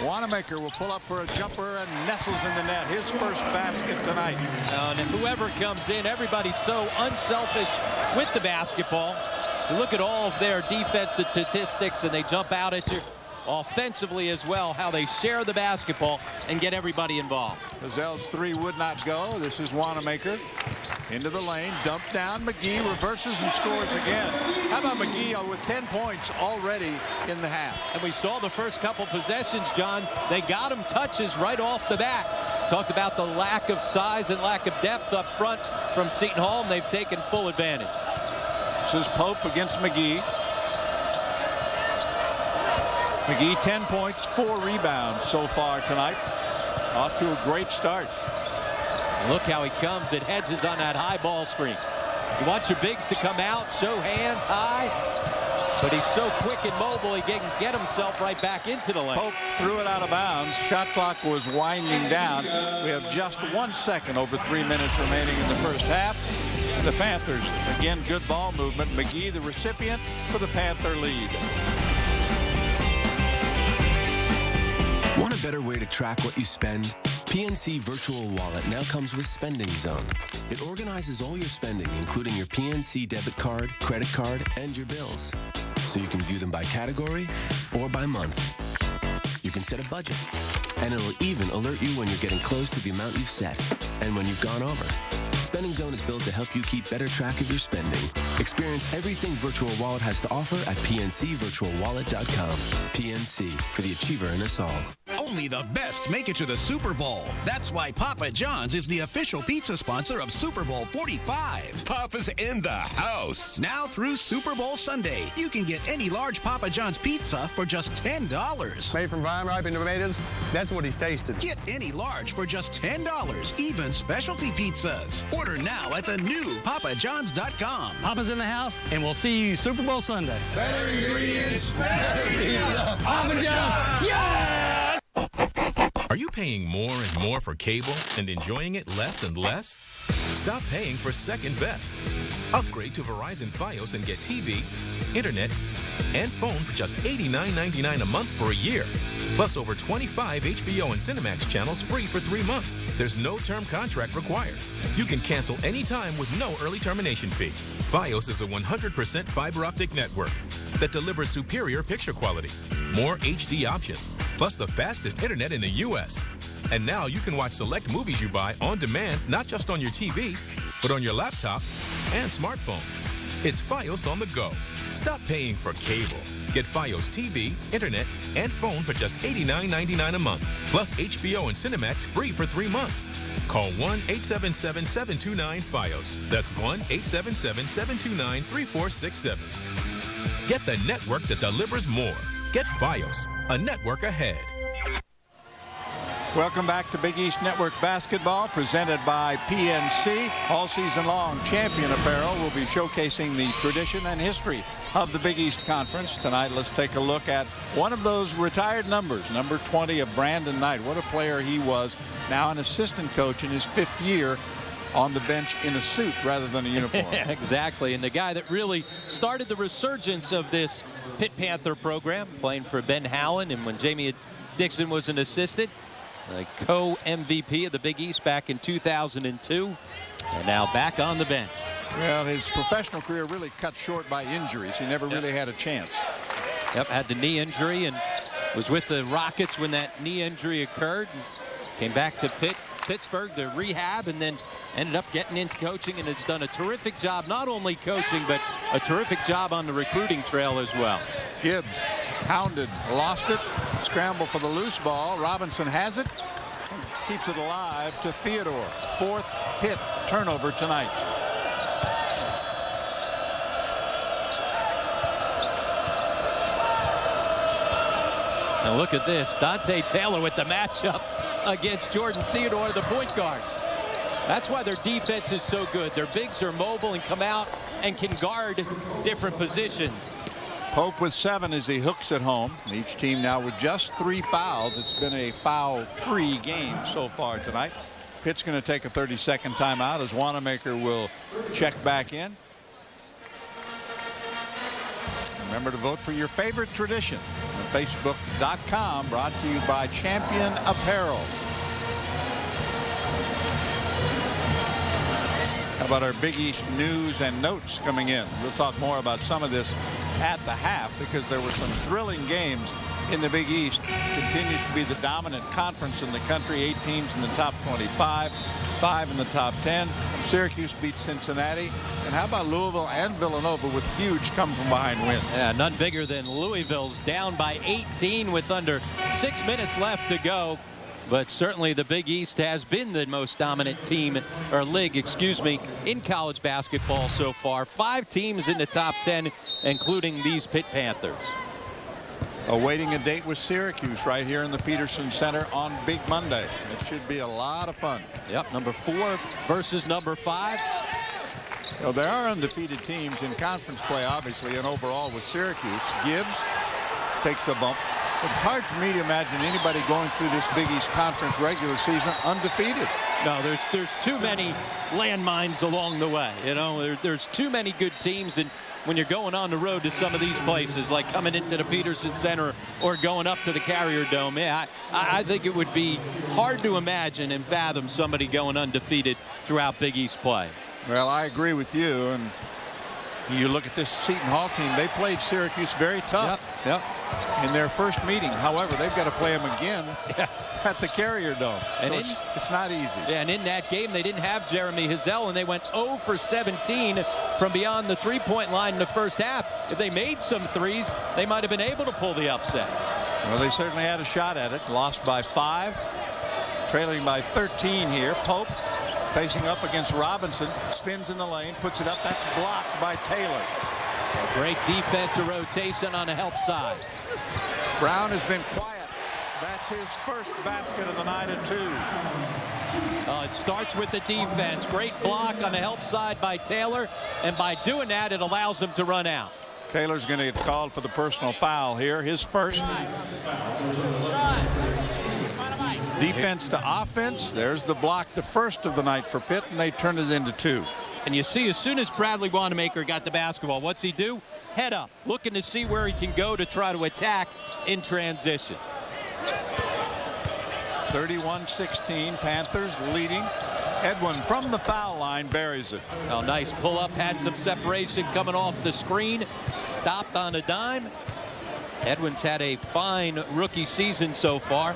S1: Wanamaker will pull up for a jumper and nestles in the net. His first basket tonight.
S2: And whoever comes in, everybody's so unselfish with the basketball. You look at all of their defensive statistics, and they jump out at you offensively as well, how they share the basketball and get everybody involved.
S1: Gazelle's three would not go. This is Wanamaker. Into the lane, dumped down. McGee reverses and scores again. How about McGee with 10 points already in the half?
S2: And we saw the first couple possessions, John. They got him touches right off the bat. Talked about the lack of size and lack of depth up front from Seton Hall, and they've taken full advantage.
S1: This is Pope against McGee. McGee 10 points, 4 rebounds so far tonight. Off to a great start.
S2: Look how he comes. It hedges on that high ball screen. You want your bigs to come out, show hands high, but he's so quick and mobile he can get himself right back into the lane.
S1: Pope threw it out of bounds. Shot clock was winding down. We have just 1 second over 3 minutes remaining in the first half. The Panthers, again, good ball movement. McGee, the recipient for the Panther lead.
S10: Want a better way to track what you spend? PNC Virtual Wallet now comes with Spending Zone. It organizes all your spending, including your PNC debit card, credit card, and your bills. So you can view them by category or by month. You can set a budget, and it'll even alert you when you're getting close to the amount you've set and when you've gone over. Spending Zone is built to help you keep better track of your spending. Experience everything Virtual Wallet has to offer at pncvirtualwallet.com. PNC, for the achiever in us all.
S21: Only the best make it to the Super Bowl. That's why Papa John's is the official pizza sponsor of Super Bowl 45.
S22: Papa's in the house.
S21: Now through Super Bowl Sunday, you can get any large Papa John's pizza for just $10.
S16: Made from vine-ripened tomatoes, that's what he's tasted.
S21: Get any large for just $10, even specialty pizzas. Order now at the new papajohns.com.
S23: Papa's in the house, and we'll see you Super Bowl Sunday.
S22: Better ingredients, better pizza. Papa John's. Yeah!
S13: Are you paying more and more for cable and enjoying it less and less? Stop paying for second best. Upgrade to Verizon Fios and get TV, internet, and phone for just $89.99 a month for a year. Plus over 25 HBO and Cinemax channels free for 3 months. There's no term contract required. You can cancel anytime with no early termination fee. Fios is a 100% fiber optic network that delivers superior picture quality, more HD options, plus the fastest internet in the U.S. And now you can watch select movies you buy on demand, not just on your TV, but on your laptop and smartphone. It's Fios on the go. Stop paying for cable. Get Fios TV, internet, and phone for just $89.99 a month, plus HBO and Cinemax free for 3 months. Call 1-877-729-FIOS. That's 1-877-729-3467. Get the network that delivers more. Get Fios, a network ahead.
S1: Welcome back to Big East Network Basketball, presented by PNC. All season long, Champion Apparel will be showcasing the tradition and history of the Big East Conference. Tonight, let's take a look at one of those retired numbers, number 20 of Brandon Knight. What a player he was. Now an assistant coach in his 5th year on the bench in a suit rather than a uniform.
S2: Exactly, and the guy that really started the resurgence of this Pitt Panther program, playing for Ben Howland, and when Jamie Dixon was an assistant, the co-MVP of the Big East back in 2002, and now back on the bench.
S1: Well, his professional career really cut short by injuries. He never really had a chance.
S2: Yep, had the knee injury and was with the Rockets when that knee injury occurred. Came back to Pittsburgh to rehab, and then ended up getting into coaching, and has done a terrific job, not only coaching, but a terrific job on the recruiting trail as well.
S1: Gibbs pounded, lost it, scramble for the loose ball. Robinson has it, keeps it alive to Theodore. 4th Pitt turnover tonight.
S2: Now look at this, Dante Taylor with the matchup against Jordan Theodore, the point guard. That's why their defense is so good. Their bigs are mobile and come out and can guard different positions.
S1: Pope with 7 as he hooks at home. Each team now with just 3 fouls. It's been a foul-free game so far tonight. Pitt's going to take a 30-second timeout as Wanamaker will check back in. Remember to vote for your favorite tradition. Facebook.com, brought to you by Champion Apparel. How about our Big East news and notes coming in? We'll talk more about some of this at the half because there were some thrilling games in the Big East. Continues to be the dominant conference in the country. 8 teams in the top 25, 5 in the top 10. Syracuse beat Cincinnati. And how about Louisville and Villanova with huge come-from-behind wins?
S2: Yeah, none bigger than Louisville's down by 18 with under 6 minutes left to go. But certainly the Big East has been the most dominant team, or league, excuse me, in college basketball so far. 5 teams in the top 10, including these Pitt Panthers.
S1: Awaiting a date with Syracuse right here in the Peterson Center on Big Monday. It should be a lot of fun.
S2: Yep, number 4 versus number 5.
S1: Well, there are undefeated teams in conference play, obviously, and overall with Syracuse. Gibbs takes a bump. It's hard for me to imagine anybody going through this Big East Conference regular season undefeated.
S2: No, there's too many landmines along the way. You know, there's too many good teams, and when you're going on the road to some of these places, like coming into the Peterson Center or going up to the Carrier Dome, yeah, I think it would be hard to imagine and fathom somebody going undefeated throughout Big East play.
S1: Well, I agree with you, and you look at this Seton Hall team. They played Syracuse very tough.
S2: Yep.
S1: In their first meeting. However, they've got to play them again at the Carrier Dome. And so it's not easy.
S2: Yeah, and in that game, they didn't have Jeremy Hazel, and they went 0 for 17 from beyond the three-point line in the first half. If they made some threes, they might have been able to pull the upset.
S1: Well, they certainly had a shot at it. Lost by 5. Trailing by 13 here. Pope facing up against Robinson. Spins in the lane. Puts it up. That's blocked by Taylor.
S2: A great defensive rotation on the help side.
S1: Brown has been quiet. That's his first basket of the night at 2.
S2: It starts with the defense. Great block on the help side by Taylor, and by doing that, it allows him to run out.
S1: Taylor's going to get called for the personal foul here. His first. Defense to offense. There's the block, the first of the night for Pitt, and they turn it into 2.
S2: And you see, as soon as Bradley Wanamaker got the basketball, what's he do? Head up, looking to see where he can go to try to attack in transition.
S1: 31-16, Panthers leading. Edwin from the foul line buries it.
S2: Oh, nice pull up, had some separation coming off the screen, stopped on a dime. Edwin's had a fine rookie season so far.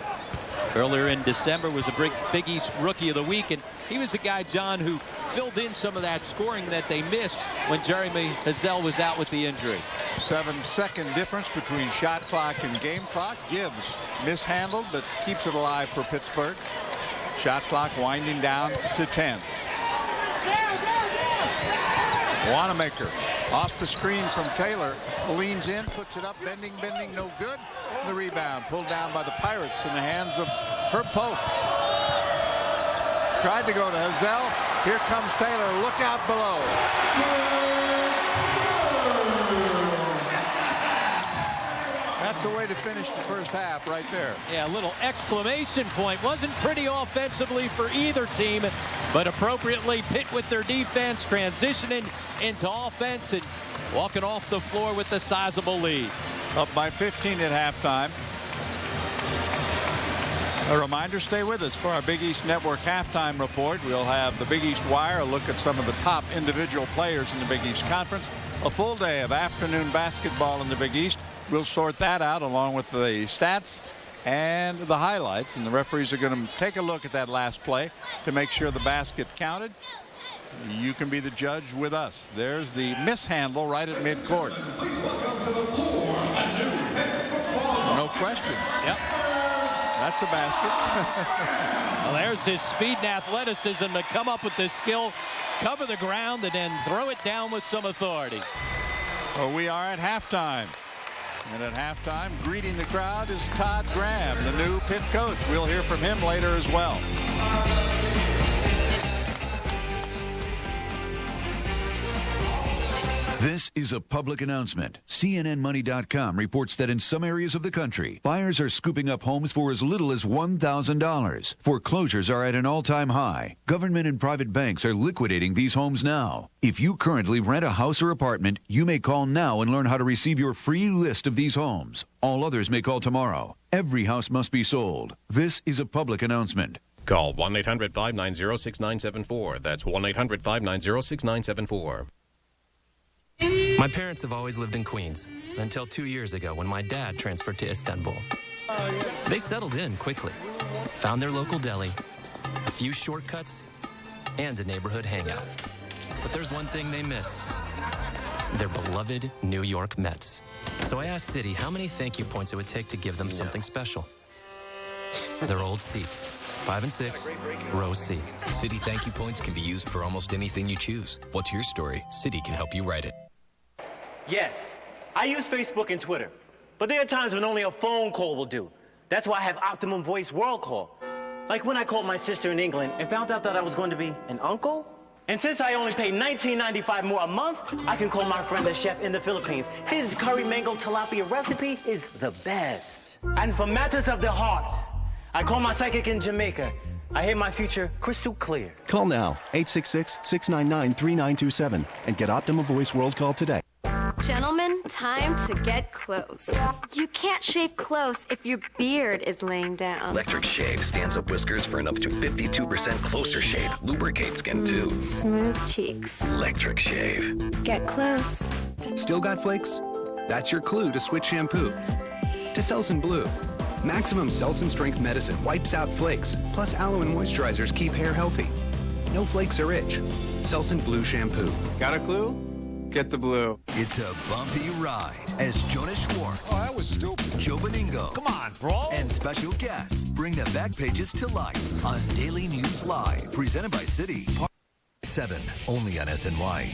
S2: Earlier in December was a Big East Rookie of the Week, and he was the guy, John, who filled in some of that scoring that they missed when Jeremy Hazel was out with the injury.
S1: 7-second difference between shot clock and game clock. Gibbs mishandled, but keeps it alive for Pittsburgh. Shot clock winding down to 10. Wanamaker off the screen from Taylor, leans in, puts it up, bending, no good. The rebound pulled down by the Pirates in the hands of Herb Pope. Tried to go to Hazel. Here comes Taylor. Look out below. That's the way to finish the first half right there.
S2: Yeah, a little exclamation point. Wasn't pretty offensively for either team, but appropriately Pitt with their defense transitioning into offense and walking off the floor with the sizable lead.
S1: Up by 15 at halftime. A reminder, stay with us for our Big East Network halftime report. We'll have the Big East Wire, a look at some of the top individual players in the Big East Conference. A full day of afternoon basketball in the Big East. We'll sort that out along with the stats and the highlights. And the referees are going to take a look at that last play to make sure the basket counted. You can be the judge with us. There's the mishandle right at midcourt. No question.
S2: Yep.
S1: That's a basket.
S2: Well, there's his speed and athleticism to come up with the skill, cover the ground, and then throw it down with some authority.
S1: Well, we are at halftime. And at halftime, greeting the crowd is Todd Graham, the new Pitt coach. We'll hear from him later as well.
S4: This is a public announcement. CNNMoney.com reports that in some areas of the country, buyers are scooping up homes for as little as $1,000. Foreclosures are at an all-time high. Government and private banks are liquidating these homes now. If you currently rent a house or apartment, you may call now and learn how to receive your free list of these homes. All others may call tomorrow. Every house must be sold. This is a public announcement.
S5: Call 1-800-590-6974. That's 1-800-590-6974.
S6: My parents have always lived in Queens, until 2 years ago when my dad transferred to Istanbul. They settled in quickly, found their local deli, a few shortcuts, and a neighborhood hangout. But there's one thing they miss: their beloved New York Mets. So I asked Citi how many thank you points it would take to give them something special. Their old seats, 5 and 6, row C.
S24: Citi thank you points can be used for almost anything you choose. What's your story? Citi can help you write it.
S25: Yes, I use Facebook and Twitter, but there are times when only a phone call will do. That's why I have Optimum Voice World Call. Like when I called my sister in England and found out that I was going to be an uncle. And since I only pay $19.95 more a month, I can call my friend the chef in the Philippines. His curry mango tilapia recipe is the best. And for matters of the heart, I call my psychic in Jamaica. I hear my future crystal clear.
S26: Call now, 866-699-3927, and get Optimum Voice World Call today.
S27: Gentlemen, time to get close. You can't shave close if your beard is laying down.
S24: Electric Shave stands up whiskers for an up to 52% closer shave. Lubricates skin too.
S27: Smooth cheeks.
S24: Electric Shave.
S27: Get close.
S28: Still got flakes? That's your clue to switch shampoo. To Selsun Blue. Maximum Selsun Strength Medicine wipes out flakes, plus aloe and moisturizers keep hair healthy. No flakes or itch. Selsun Blue Shampoo.
S29: Got a clue? Get the blue.
S3: It's a bumpy ride as Jonas Schwartz.
S29: Oh, that was stupid.
S3: Joe Beningo.
S29: Come on, bro.
S3: And special guests bring the back pages to life on Daily News Live. Presented by Citi. 7, only on SNY.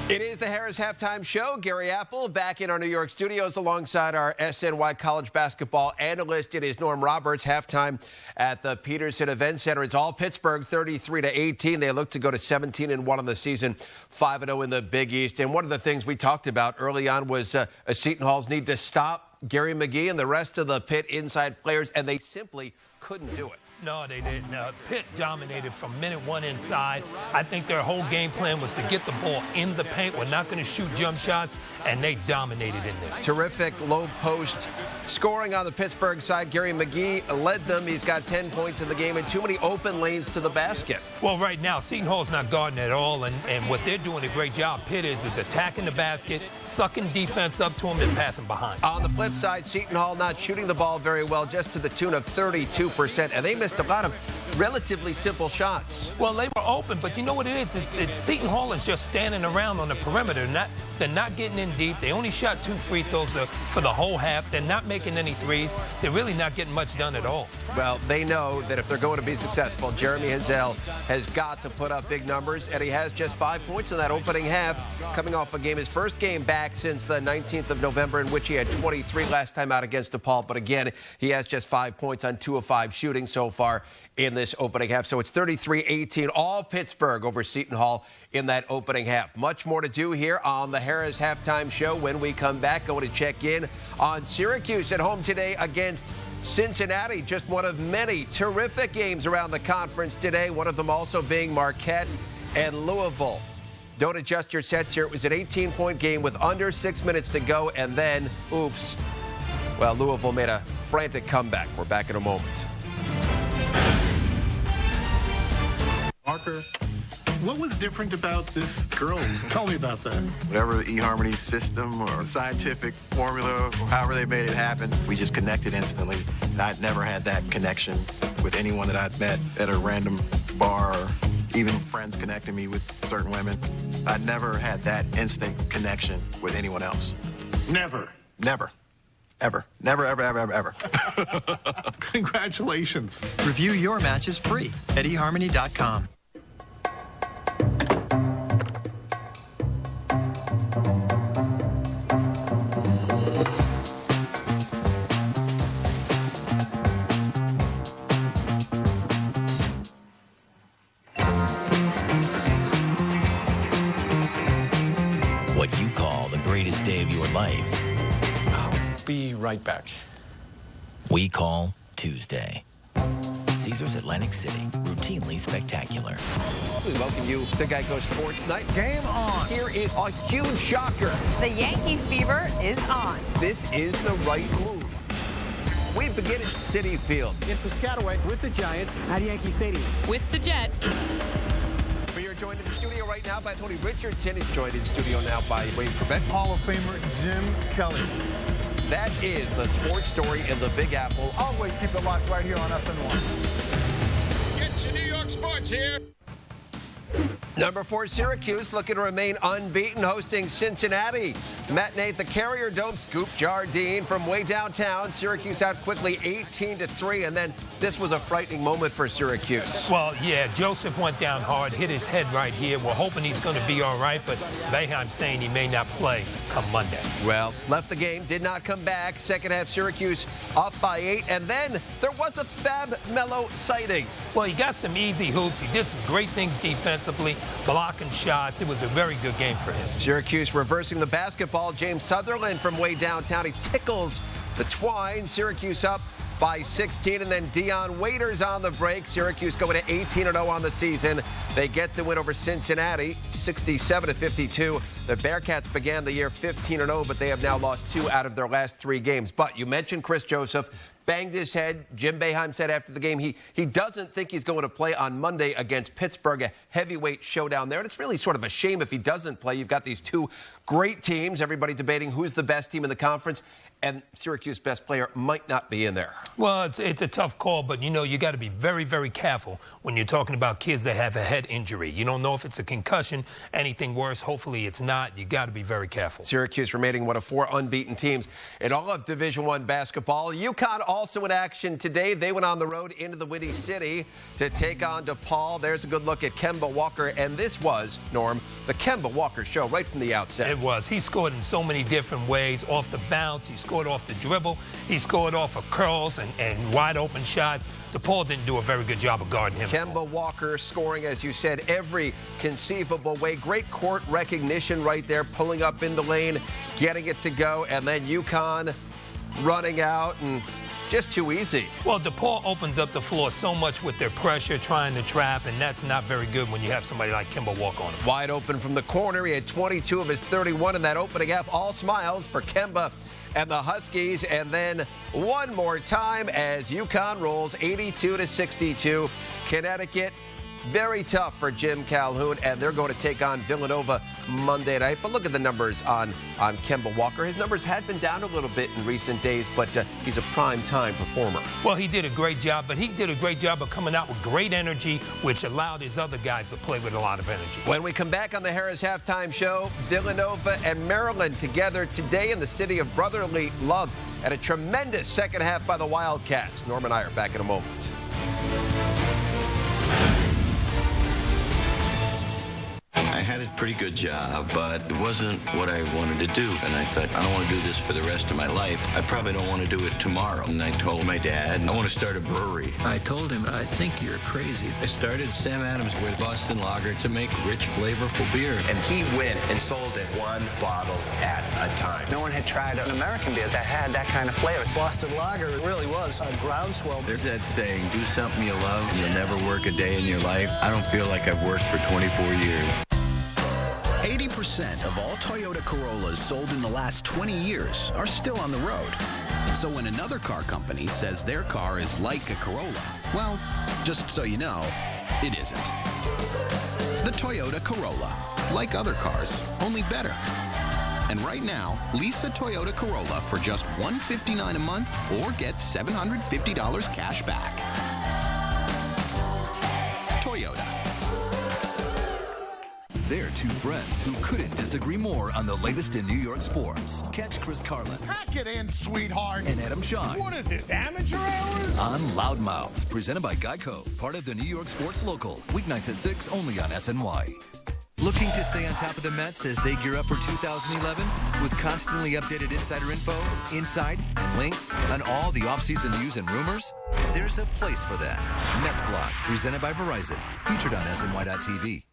S30: It is the Harris Halftime Show. Gary Apple back in our New York studios alongside our SNY college basketball analyst. It is Norm Roberts. Halftime at the Peterson Event Center. It's all Pittsburgh, 33-18. They look to go to 17-1 on the season, 5-0 in the Big East. And one of the things we talked about early on was Seton Hall's need to stop Gary McGee and the rest of the Pitt inside players, and they simply couldn't do it.
S31: No, they didn't. Pitt dominated from minute one inside. I think their whole game plan was to get the ball in the paint. We're not going to shoot jump shots, and they dominated in there.
S30: Terrific low post scoring on the Pittsburgh side. Gary McGee led them. He's got 10 points in the game and too many open lanes to the basket.
S31: Well, right now, Seton Hall's not guarding at all, and what they're doing a great job, Pitt is attacking the basket, sucking defense up to them, and passing behind.
S30: On the flip side, Seton Hall not shooting the ball very well, just to the tune of 32%, and they missed a lot of relatively simple shots.
S31: Well, they were open, but you know what it is? It's Seton Hall is just standing around on the perimeter. They're not getting in deep. They only shot 2 free throws for the whole half. They're not making any threes. They're really not getting much done at all.
S30: Well, they know that if they're going to be successful, Jeremy Hazel has got to put up big numbers, and he has just 5 points in that opening half, coming off a game, his first game back since the 19th of November, in which he had 23 last time out against DePaul. But again, he has just 5 points on 2 of 5 shooting so far in this opening half. So it's 33-18, all Pittsburgh over Seton Hall in that opening half. Much more to do here on the Harris Halftime Show. When we come back, going to check in on Syracuse at home today against Cincinnati. Just one of many terrific games around the conference today, one of them also being Marquette and Louisville. Don't adjust your sets here. It was an 18-point game with under 6 minutes to go, and then, oops, well, Louisville made a frantic comeback. We're back in a moment.
S32: Parker, what was different about this girl? Tell me about that.
S33: Whatever the eHarmony system or scientific formula, or however they made it happen, we just connected instantly. And I'd never had that connection with anyone that I'd met at a random bar, or even friends connecting me with certain women. I'd never had that instant connection with anyone else.
S32: Never?
S33: Never. Ever. Never, ever, ever, ever, ever.
S32: Congratulations.
S34: Review your matches free at eHarmony.com.
S24: life,
S32: I'll be right back.
S24: we call Tuesday. Caesars Atlantic City, routinely spectacular.
S30: We welcome you to Geico Sports Night. Game on. Here is a huge shocker.
S5: The Yankee fever is on.
S30: This is the right move. We begin at Citi Field.
S7: In Piscataway with the Giants at Yankee Stadium.
S5: With the Jets.
S30: We are joined in the studio right now by Tony Richardson. He's joined in studio now by Wade Quebec.
S32: Hall of Famer Jim Kelly.
S30: That is the sports story in the Big Apple.
S32: Always keep it locked right here on SN1.
S22: Get your New York sports here.
S30: Number 4, Syracuse looking to remain unbeaten, hosting Cincinnati. Matinee at the Carrier Dome. Scoop Jardine from way downtown. Syracuse out quickly 18-3, and then this was a frightening moment for Syracuse.
S31: Well, yeah, Joseph went down hard, hit his head right here. We're hoping he's going to be all right, but Boeheim's saying he may not play come Monday.
S30: Well, left the game, did not come back. Second half, Syracuse up by 8, and then there was a Fab Melo sighting.
S31: Well, he got some easy hoops. He did some great things defensively, blocking shots. It was a very good game for him.
S30: Syracuse reversing the basketball. James Sutherland from way downtown. He tickles the twine. Syracuse up by 16, and then Dion Waiters on the break. Syracuse going to 18-0 on the season. They get the win over Cincinnati, 67-52. The Bearcats began the year 15-0, but they have now lost 2 out of their last 3 games. But you mentioned Chris Joseph. Banged his head. Jim Boeheim said after the game he doesn't think he's going to play on Monday against Pittsburgh, a heavyweight showdown there. And it's really sort of a shame if he doesn't play. You've got these 2 great teams, everybody debating who's the best team in the conference, and Syracuse's best player might not be in there.
S31: Well, it's a tough call, but, you got to be very, very careful when you're talking about kids that have a head injury. You don't know if it's a concussion, anything worse. Hopefully it's not. You got to be very careful.
S30: Syracuse remaining one of 4 unbeaten teams in all of Division I basketball. UConn also in action today. They went on the road into the Windy City to take on DePaul. There's a good look at Kemba Walker, and this was, Norm, the Kemba Walker show right from the outset.
S31: It was. He scored in so many different ways. Off the bounce, he scored off the dribble, he scored off of curls and wide open shots. DePaul didn't do a very good job of guarding him.
S30: Kemba Walker scoring, as you said, every conceivable way. Great court recognition right there, pulling up in the lane, getting it to go, and then UConn running out and just too easy.
S31: Well, DePaul opens up the floor so much with their pressure, trying to trap, and that's not very good when you have somebody like Kemba Walker on the floor.
S30: Wide open from the corner. He had 22 of his 31 in that opening half. All smiles for Kemba and the Huskies. And then one more time as UConn rolls 82-62. Connecticut, very tough for Jim Calhoun, and they're going to take on Villanova Monday night. But look at the numbers on Kemba Walker. His numbers had been down a little bit in recent days, but he's a prime-time performer.
S31: Well, he did a great job, but he did a great job of coming out with great energy, which allowed his other guys to play with a lot of energy.
S30: When we come back on the Harris Halftime Show, Villanova and Maryland together today in the city of brotherly love, and a tremendous second half by the Wildcats. Norm and I are back in a moment.
S8: I had a pretty good job, but it wasn't what I wanted to do. And I thought, I don't want to do this for the rest of my life. I probably don't want to do it tomorrow. And I told my dad, I want to start a brewery.
S24: I told him, I think you're crazy.
S8: I started Sam Adams with Boston Lager to make rich, flavorful beer.
S9: And he went and sold it 1 bottle at a time. No one had tried an American beer that had that kind of flavor.
S10: Boston Lager really was a groundswell.
S8: There's that saying, do something you love and you'll never work a day in your life. I don't feel like I've worked for 24 years.
S21: 80% of all Toyota Corollas sold in the last 20 years are still on the road. So when another car company says their car is like a Corolla, well, just so you know, it isn't. The Toyota Corolla, like other cars, only better. And right now, lease a Toyota Corolla for just $159 a month or get $750 cash back. Toyota.
S3: They're 2 friends who couldn't disagree more on the latest in New York sports. Catch Chris Carlin.
S22: Pack it in, sweetheart.
S3: And Adam Shine.
S22: What is this, amateur hours?
S3: On Loudmouths, presented by Geico, part of the New York Sports Local. Weeknights at 6, only on SNY.
S11: Looking to stay on top of the Mets as they gear up for 2011? With constantly updated insider info, inside, and links on all the offseason news and rumors? There's a place for that. Mets Blog, presented by Verizon. Featured on SNY.TV.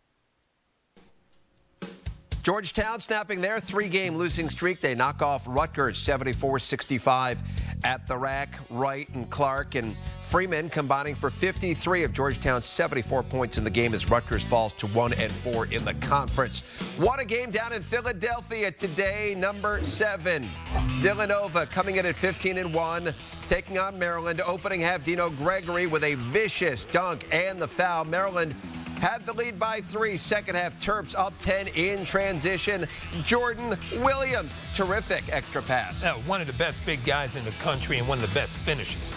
S30: Georgetown snapping their 3-game losing streak. They knock off Rutgers 74-65 at the rack. Wright and Clark and Freeman combining for 53 of Georgetown's 74 points in the game as Rutgers falls to 1-4 in the conference. What a game down in Philadelphia today. Number 7, Villanova coming in at 15-1, taking on Maryland. Opening half, Dino Gregory with a vicious dunk and the foul. Maryland had the lead by 3. Second half, Terps up 10 in transition. Jordan Williams, terrific extra pass.
S31: One of the best big guys in the country and one of the best finishers.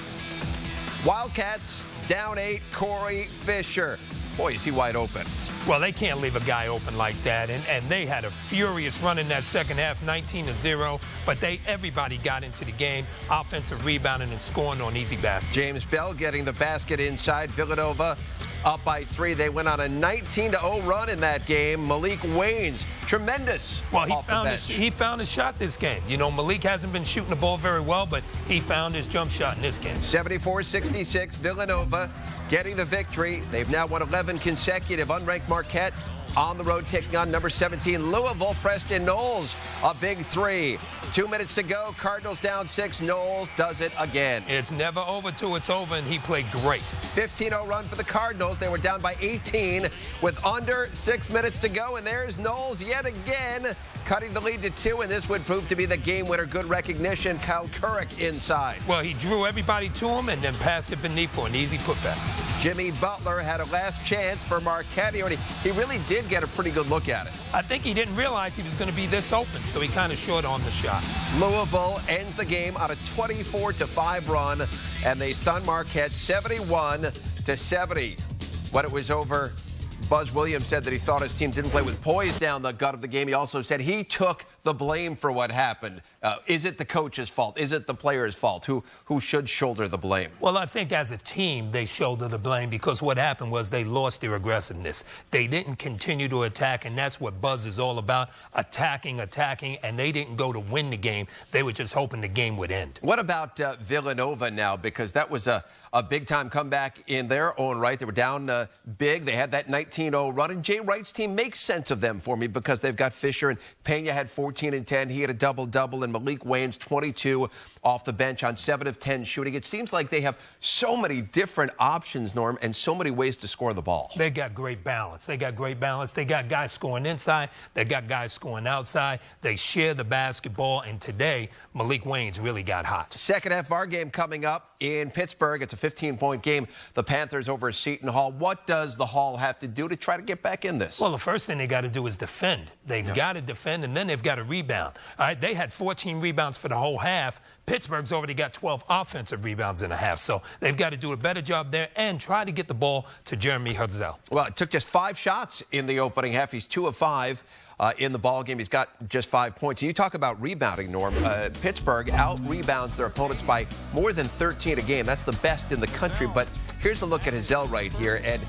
S30: Wildcats down 8, Corey Fisher. Boy, is he wide open.
S31: Well, they can't leave a guy open like that, and they had a furious run in that second half, 19-0, but everybody got into the game, offensive rebounding and scoring on easy baskets.
S30: James Bell getting the basket inside. Villanova up by 3. They went on a 19-0 run in that game. Malik Waynes, tremendous.
S31: Well, he found his shot this game. You know, Malik hasn't been shooting the ball very well, but he found his jump shot in this game.
S30: 74-66, Villanova getting the victory. They've now won 11 consecutive. Unranked Marquette on the road taking on number 17 Louisville. Preston Knowles, a big 3. 2 minutes to go. Cardinals down 6. Knowles does it again.
S31: It's never over till it's over, and he played great.
S30: 15-0 run for the Cardinals. They were down by 18 with under 6 minutes to go, and there's Knowles yet again, cutting the lead to 2, and this would prove to be the game winner. Good recognition. Kyle Kuric inside.
S31: Well, he drew everybody to him and then passed it beneath for an easy putback.
S30: Jimmy Butler had a last chance for Marquette. He really did get a pretty good look at it.
S31: I think he didn't realize he was going to be this open, so he kind of short on the shot.
S30: Louisville ends the game on a 24-5 run, and they stun Marquette 71-70. When it was over, Buzz Williams said that he thought his team didn't play with poise down the gut of the game. He also said he took the blame for what happened. Is it the coach's fault? Is it the player's fault? Who should shoulder the blame?
S31: Well, I think as a team, they shoulder the blame because what happened was they lost their aggressiveness. They didn't continue to attack, and that's what Buzz is all about, attacking, and they didn't go to win the game. They were just hoping the game would end.
S30: What about Villanova now? Because that was a big-time comeback in their own right. They were down big. They had that 19-0 run, and Jay Wright's team makes sense of them for me because they've got Fisher, and Pena had 14 and 10. He had a double-double, and Malik Waynes 22 off the bench on 7 of 10 shooting. It seems like they have so many different options, Norm, and so many ways to score the ball.
S31: They got great balance. They got guys scoring inside. They got guys scoring outside. They share the basketball, and today Malik Waynes really got hot.
S30: Second half of our game coming up in Pittsburgh. It's a 15-point game. The Panthers over Seton Hall. What does the Hall have to do to try to get back in this?
S31: Well, the first thing they got to do is defend. They've got to defend, and then they've got to rebound. All right, they had 14 rebounds for the whole half. Pittsburgh's already got 12 offensive rebounds in a half, so they've got to do a better job there and try to get the ball to Jeremy Hudzel.
S30: Well, it took just 5 shots in the opening half. He's 2 of 5. In the ball game. He's got just 5 points. And you talk about rebounding, Norm. Pittsburgh out-rebounds their opponents by more than 13 a game. That's the best in the country. But here's a look at Hudzel right here. And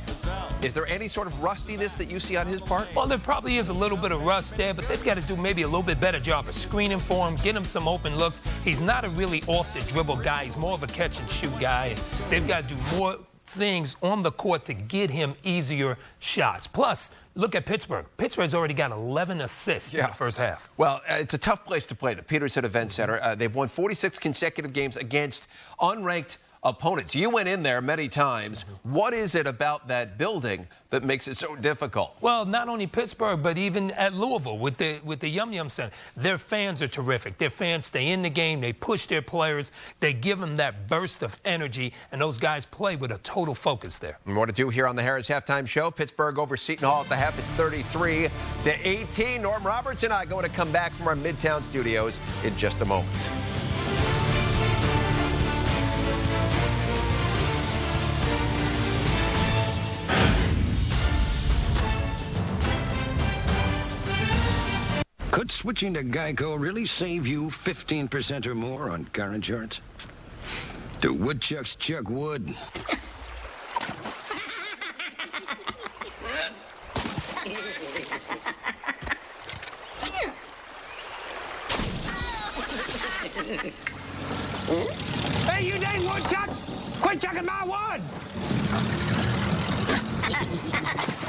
S30: is there any sort of rustiness that you see on his part?
S31: Well, there probably is a little bit of rust there, but they've got to do maybe a little bit better job of screening for him, get him some open looks. He's not a really off-the-dribble guy. He's more of a catch-and-shoot guy. And they've got to do more things on the court to get him easier shots. Plus, look at Pittsburgh. Pittsburgh's already got 11 assists in the first half.
S30: Well, it's a tough place to play, the Peterson Event Center. They've won 46 consecutive games against unranked opponents. You went in there many times. What is it about that building that makes it so difficult?
S31: Well, not only Pittsburgh, but even at Louisville with the Yum Yum Center. Their fans are terrific. Their fans stay in the game. They push their players. They give them that burst of energy, and those guys play with a total focus there.
S30: And more to do here on the Harris Halftime Show. Pittsburgh over Seton Hall at the half. It's 33-18. Norm Roberts and I going to come back from our Midtown studios in just a moment.
S1: Could switching to Geico really save you 15% or more on car insurance? Do woodchucks chuck wood?
S22: Hey, you dang woodchucks! Quit chucking my wood!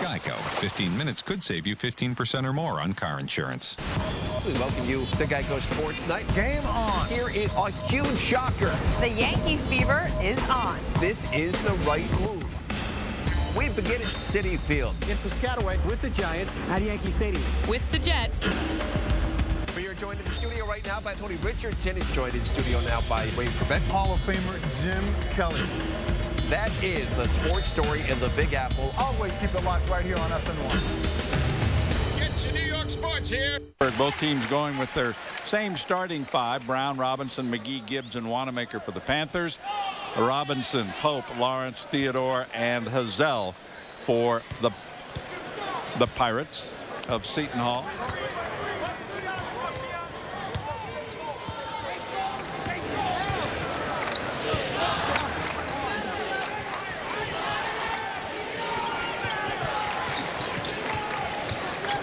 S2: Geico. 15 minutes could save you 15% or more on car insurance.
S30: We welcome you to Geico Sports Night. Game on. Here is a huge shocker.
S5: The Yankee fever is on.
S30: This is the right move. We begin at Citi Field.
S7: In Piscataway with the Giants at Yankee Stadium.
S5: With the Jets.
S30: We are joined in the studio right now by Tony Richardson. He's joined in studio now by Wayne Prevett.
S4: Hall of Famer Jim Kelly.
S30: That is the sports story in the Big Apple.
S4: Always keep it locked right here on SN1.
S22: Get your New York sports here.
S6: Both teams going with their same starting five: Brown, Robinson, McGee, Gibbs, and Wanamaker for the Panthers. Robinson, Pope, Lawrence, Theodore, and Hazel for the Pirates of Seton Hall.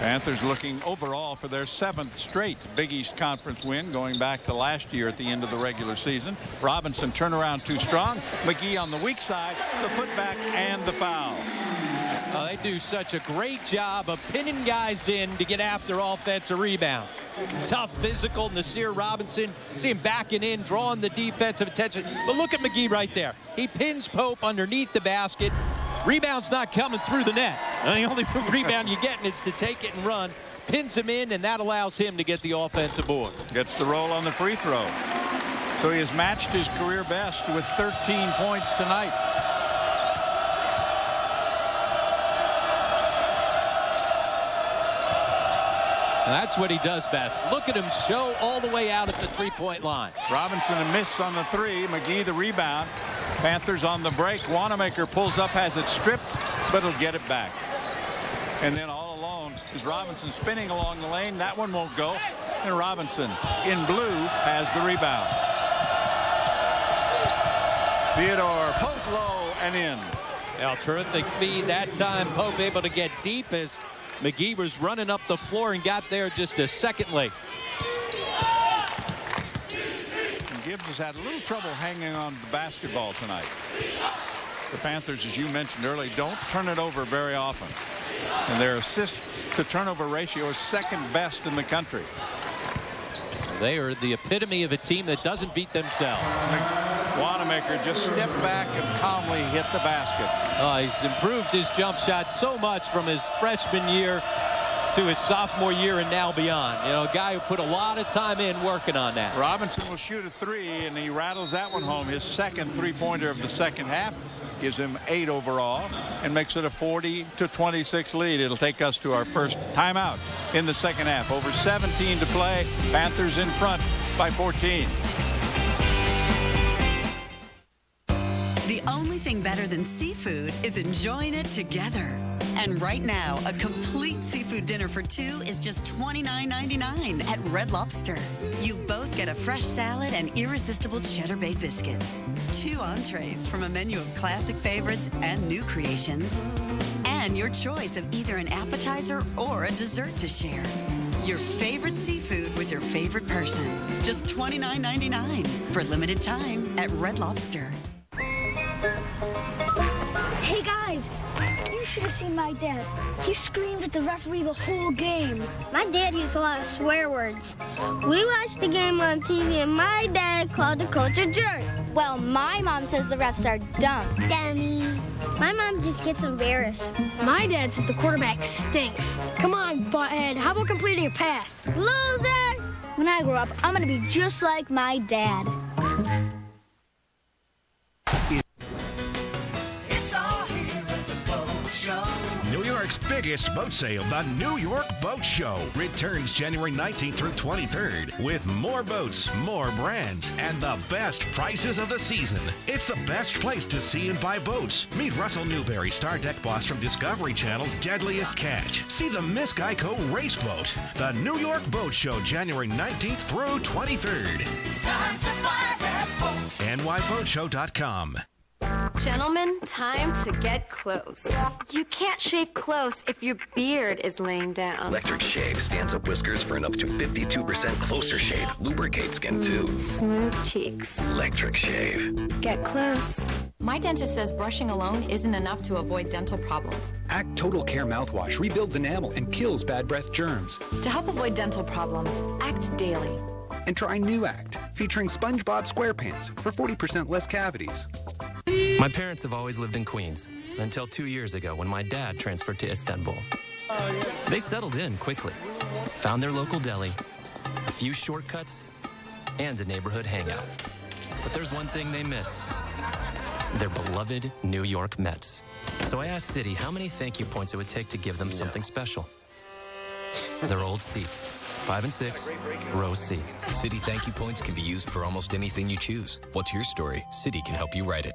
S6: Panthers looking overall for their 7th straight Big East Conference win, going back to last year at the end of the regular season. Robinson turnaround too strong. McGee on the weak side, the putback and the foul.
S12: They do such a great job of pinning guys in to get after offensive rebounds. Tough, physical, Nasir Robinson. See him backing in, drawing the defensive attention. But look at McGee right there. He pins Pope underneath the basket. Rebound's not coming through the net. The only rebound you're getting is to take it and run. Pins him in, and that allows him to get the offensive board.
S6: Gets the roll on the free throw. So he has matched his career best with 13 points tonight.
S12: That's what he does best. Look at him show all the way out at the three-point line.
S6: Robinson a miss on the three. McGee the rebound. Panthers on the break. Wanamaker pulls up, has it stripped, but he'll get it back. And then all alone is Robinson spinning along the lane. That one won't go. And Robinson in blue has the rebound. Theodore, Pope low and in.
S12: Now, terrific feed that time. Pope able to get deep as McGee was running up the floor and got there just a second late.
S6: Gibbs has had a little trouble hanging on the basketball tonight. The Panthers, as you mentioned earlier, don't turn it over very often. And their assist to turnover ratio is second best in the country.
S12: They are the epitome of a team that doesn't beat themselves.
S6: Wanamaker just stepped back and calmly hit the basket.
S12: He's improved his jump shot so much from his freshman year to his sophomore year and now beyond. You know, a guy who put a lot of time in working on that.
S6: Robinson will shoot a three, and he rattles that one home. His second three-pointer of the second half gives him 8 overall and makes it a 40-26 lead. It'll take us to our first timeout in the second half. Over 17 to play. Panthers in front by 14.
S13: The only thing better than seafood is enjoying it together. And right now, a complete seafood dinner for 2 is just $29.99 at Red Lobster. You both get a fresh salad and irresistible cheddar bay biscuits. 2 entrees from a menu of classic favorites and new creations. And your choice of either an appetizer or a dessert to share. Your favorite seafood with your favorite person. Just $29.99 for limited time at Red Lobster.
S14: Hey guys, you should have seen my dad. He screamed at the referee the whole game.
S15: My dad used a lot of swear words. We watched the game on TV and my dad called the coach a jerk. Well, my mom says the refs are dumb. Dummy. My mom just gets embarrassed.
S14: My dad says the quarterback stinks. Come on, butthead. How about completing a pass?
S15: Loser! When I grow up, I'm going to be just like my dad.
S16: New York's biggest boat sale, the New York Boat Show, returns January 19th through 23rd with more boats, more brands, and the best prices of the season. It's the best place to see and buy boats. Meet Russell Newberry, star deck boss from Discovery Channel's Deadliest Catch. See the Miss Geico race boat. The New York Boat Show, January 19th through 23rd.
S15: It's time to buy that boat.
S16: nyboatshow.com.
S27: Gentlemen, time to get close. You can't shave close if your beard is laying down.
S24: Electric Shave stands up whiskers for an up to 52% closer shave. Lubricates skin too.
S27: Smooth cheeks.
S24: Electric Shave.
S27: Get close.
S9: My dentist says brushing alone isn't enough to avoid dental problems.
S10: Act Total Care mouthwash rebuilds enamel and kills bad breath germs.
S9: To help avoid dental problems, act daily.
S10: And try New Act, featuring SpongeBob SquarePants for 40% less cavities.
S17: My parents have always lived in Queens, until 2 years ago when my dad transferred to Istanbul. They settled in quickly, found their local deli, a few shortcuts, and a neighborhood hangout. But there's one thing they miss: their beloved New York Mets. So I asked Citi how many thank you points it would take to give them something special. Their old seats, 5 and 6, row C.
S24: Citi thank you points can be used for almost anything you choose. What's your story? Citi can help you write it.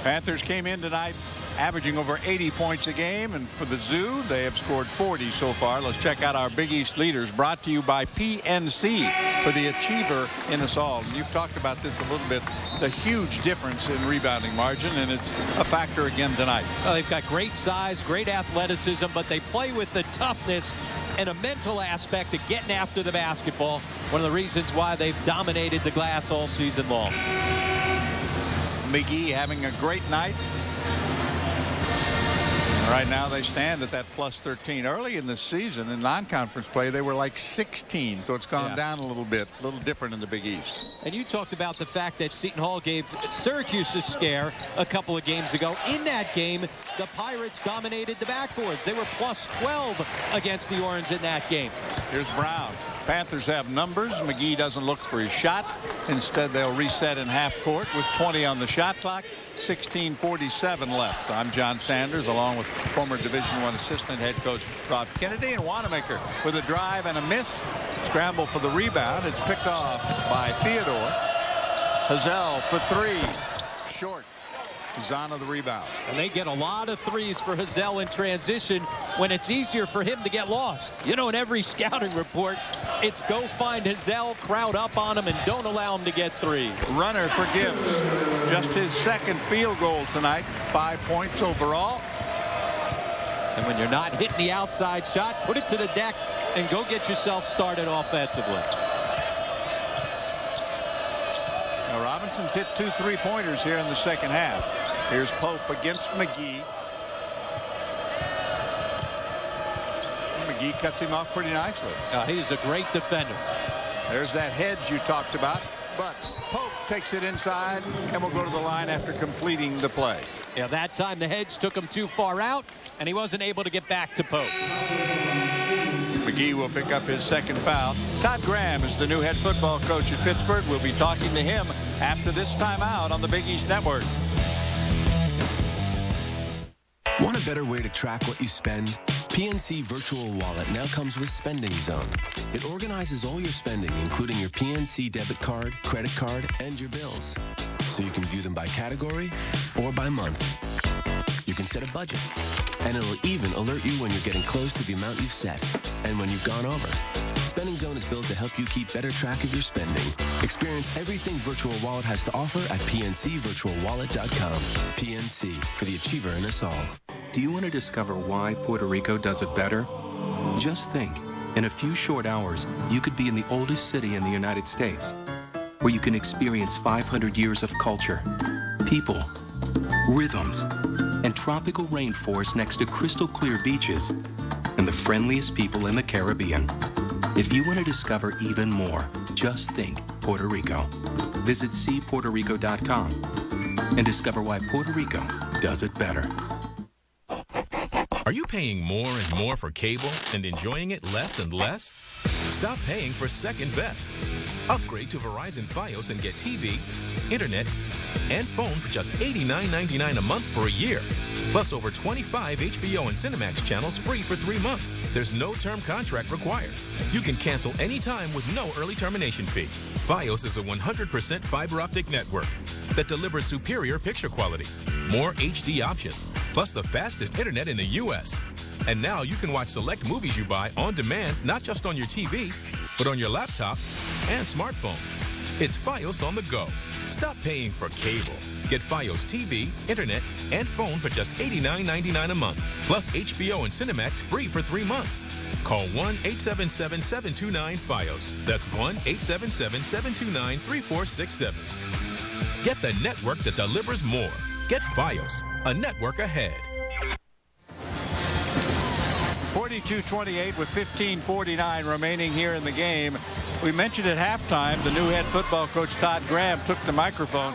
S6: Panthers came in tonight averaging over 80 points a game, and for the Zoo, they have scored 40 so far. Let's check out our Big East leaders, brought to you by PNC for the achiever in us all. And you've talked about this a little bit, the huge difference in rebounding margin, and it's a factor again tonight.
S12: Well, they've got great size, great athleticism, but they play with the toughness and a mental aspect of getting after the basketball. One of the reasons why they've dominated the glass all season long.
S6: McGee having a great night. Right now they stand at that plus 13. Early in the season in non-conference play they were like 16, so it's gone down a little bit, a little different in the Big East.
S12: And you talked about the fact that Seton Hall gave Syracuse a scare a couple of games ago. In that game, the Pirates dominated the backboards. They were plus 12 against the Orange in that game.
S6: Here's Brown. Panthers have numbers. McGee doesn't look for his shot. Instead, they'll reset in half court with 20 on the shot clock. 16:47 left. I'm John Sanders, along with former Division I assistant head coach Rob Kennedy, and Wanamaker with a drive and a miss. Scramble for the rebound. It's picked off by Theodore. Hazel for three. Short. Zana the rebound.
S12: And they get a lot of threes for Hazel in transition when it's easier for him to get lost. You know, in every scouting report, it's go find Hazel, crowd up on him, and don't allow him to get threes.
S6: Runner for Gibbs. Just his second field goal tonight. 5 points overall.
S12: And when you're not hitting the outside shot, put it to the deck and go get yourself started offensively.
S6: Now Robinson's hit 2 3-pointers here in the second half. Here's Pope against McGee. McGee cuts him off pretty nicely.
S12: He's a great defender.
S6: There's that hedge you talked about, but Pope takes it inside and will go to the line after completing the play.
S12: Yeah, that time the hedge took him too far out, and he wasn't able to get back to Pope.
S6: McGee will pick up his second foul. Todd Graham is the new head football coach at Pittsburgh. We'll be talking to him after this timeout on the Big East Network.
S18: Want a better way to track what you spend? PNC Virtual Wallet now comes with Spending Zone. It organizes all your spending, including your PNC debit card, credit card, and your bills. So you can view them by category or by month. You can set a budget, and it'll even alert you when you're getting close to the amount you've set and when you've gone over. Spending Zone is built to help you keep better track of your spending. Experience everything Virtual Wallet has to offer at pncvirtualwallet.com. PNC, for the achiever in us all.
S19: Do you want to discover why Puerto Rico does it better? Just think, in a few short hours, you could be in the oldest city in the United States, where you can experience 500 years of culture, people, rhythms, and tropical rainforests next to crystal clear beaches, and the friendliest people in the Caribbean. If you want to discover even more, just think Puerto Rico. Visit seepuertorico.com and discover why Puerto Rico does it better.
S20: Are you paying more and more for cable and enjoying it less and less? Stop paying for second best. Upgrade to Verizon Fios and get TV, internet, and phone for just $89.99 a month for a year. Plus over 25 HBO and Cinemax channels free for 3 months. There's no term contract required. You can cancel anytime with no early termination fee. Fios is a 100% fiber optic network that delivers superior picture quality, more HD options, plus the fastest internet in the U.S. And now you can watch select movies you buy on demand, not just on your TV, but on your laptop and smartphone. It's Fios on the go. Stop paying for cable. Get Fios TV, internet, and phone for just $89.99 a month, plus HBO and Cinemax free for 3 months. Call 1-877-729-FIOS. That's 1-877-729-3467. Get the network that delivers more. Get Fios, a network ahead.
S6: 42-28 with 15:49 remaining here in the game. We mentioned at halftime the new head football coach Todd Graham took the microphone,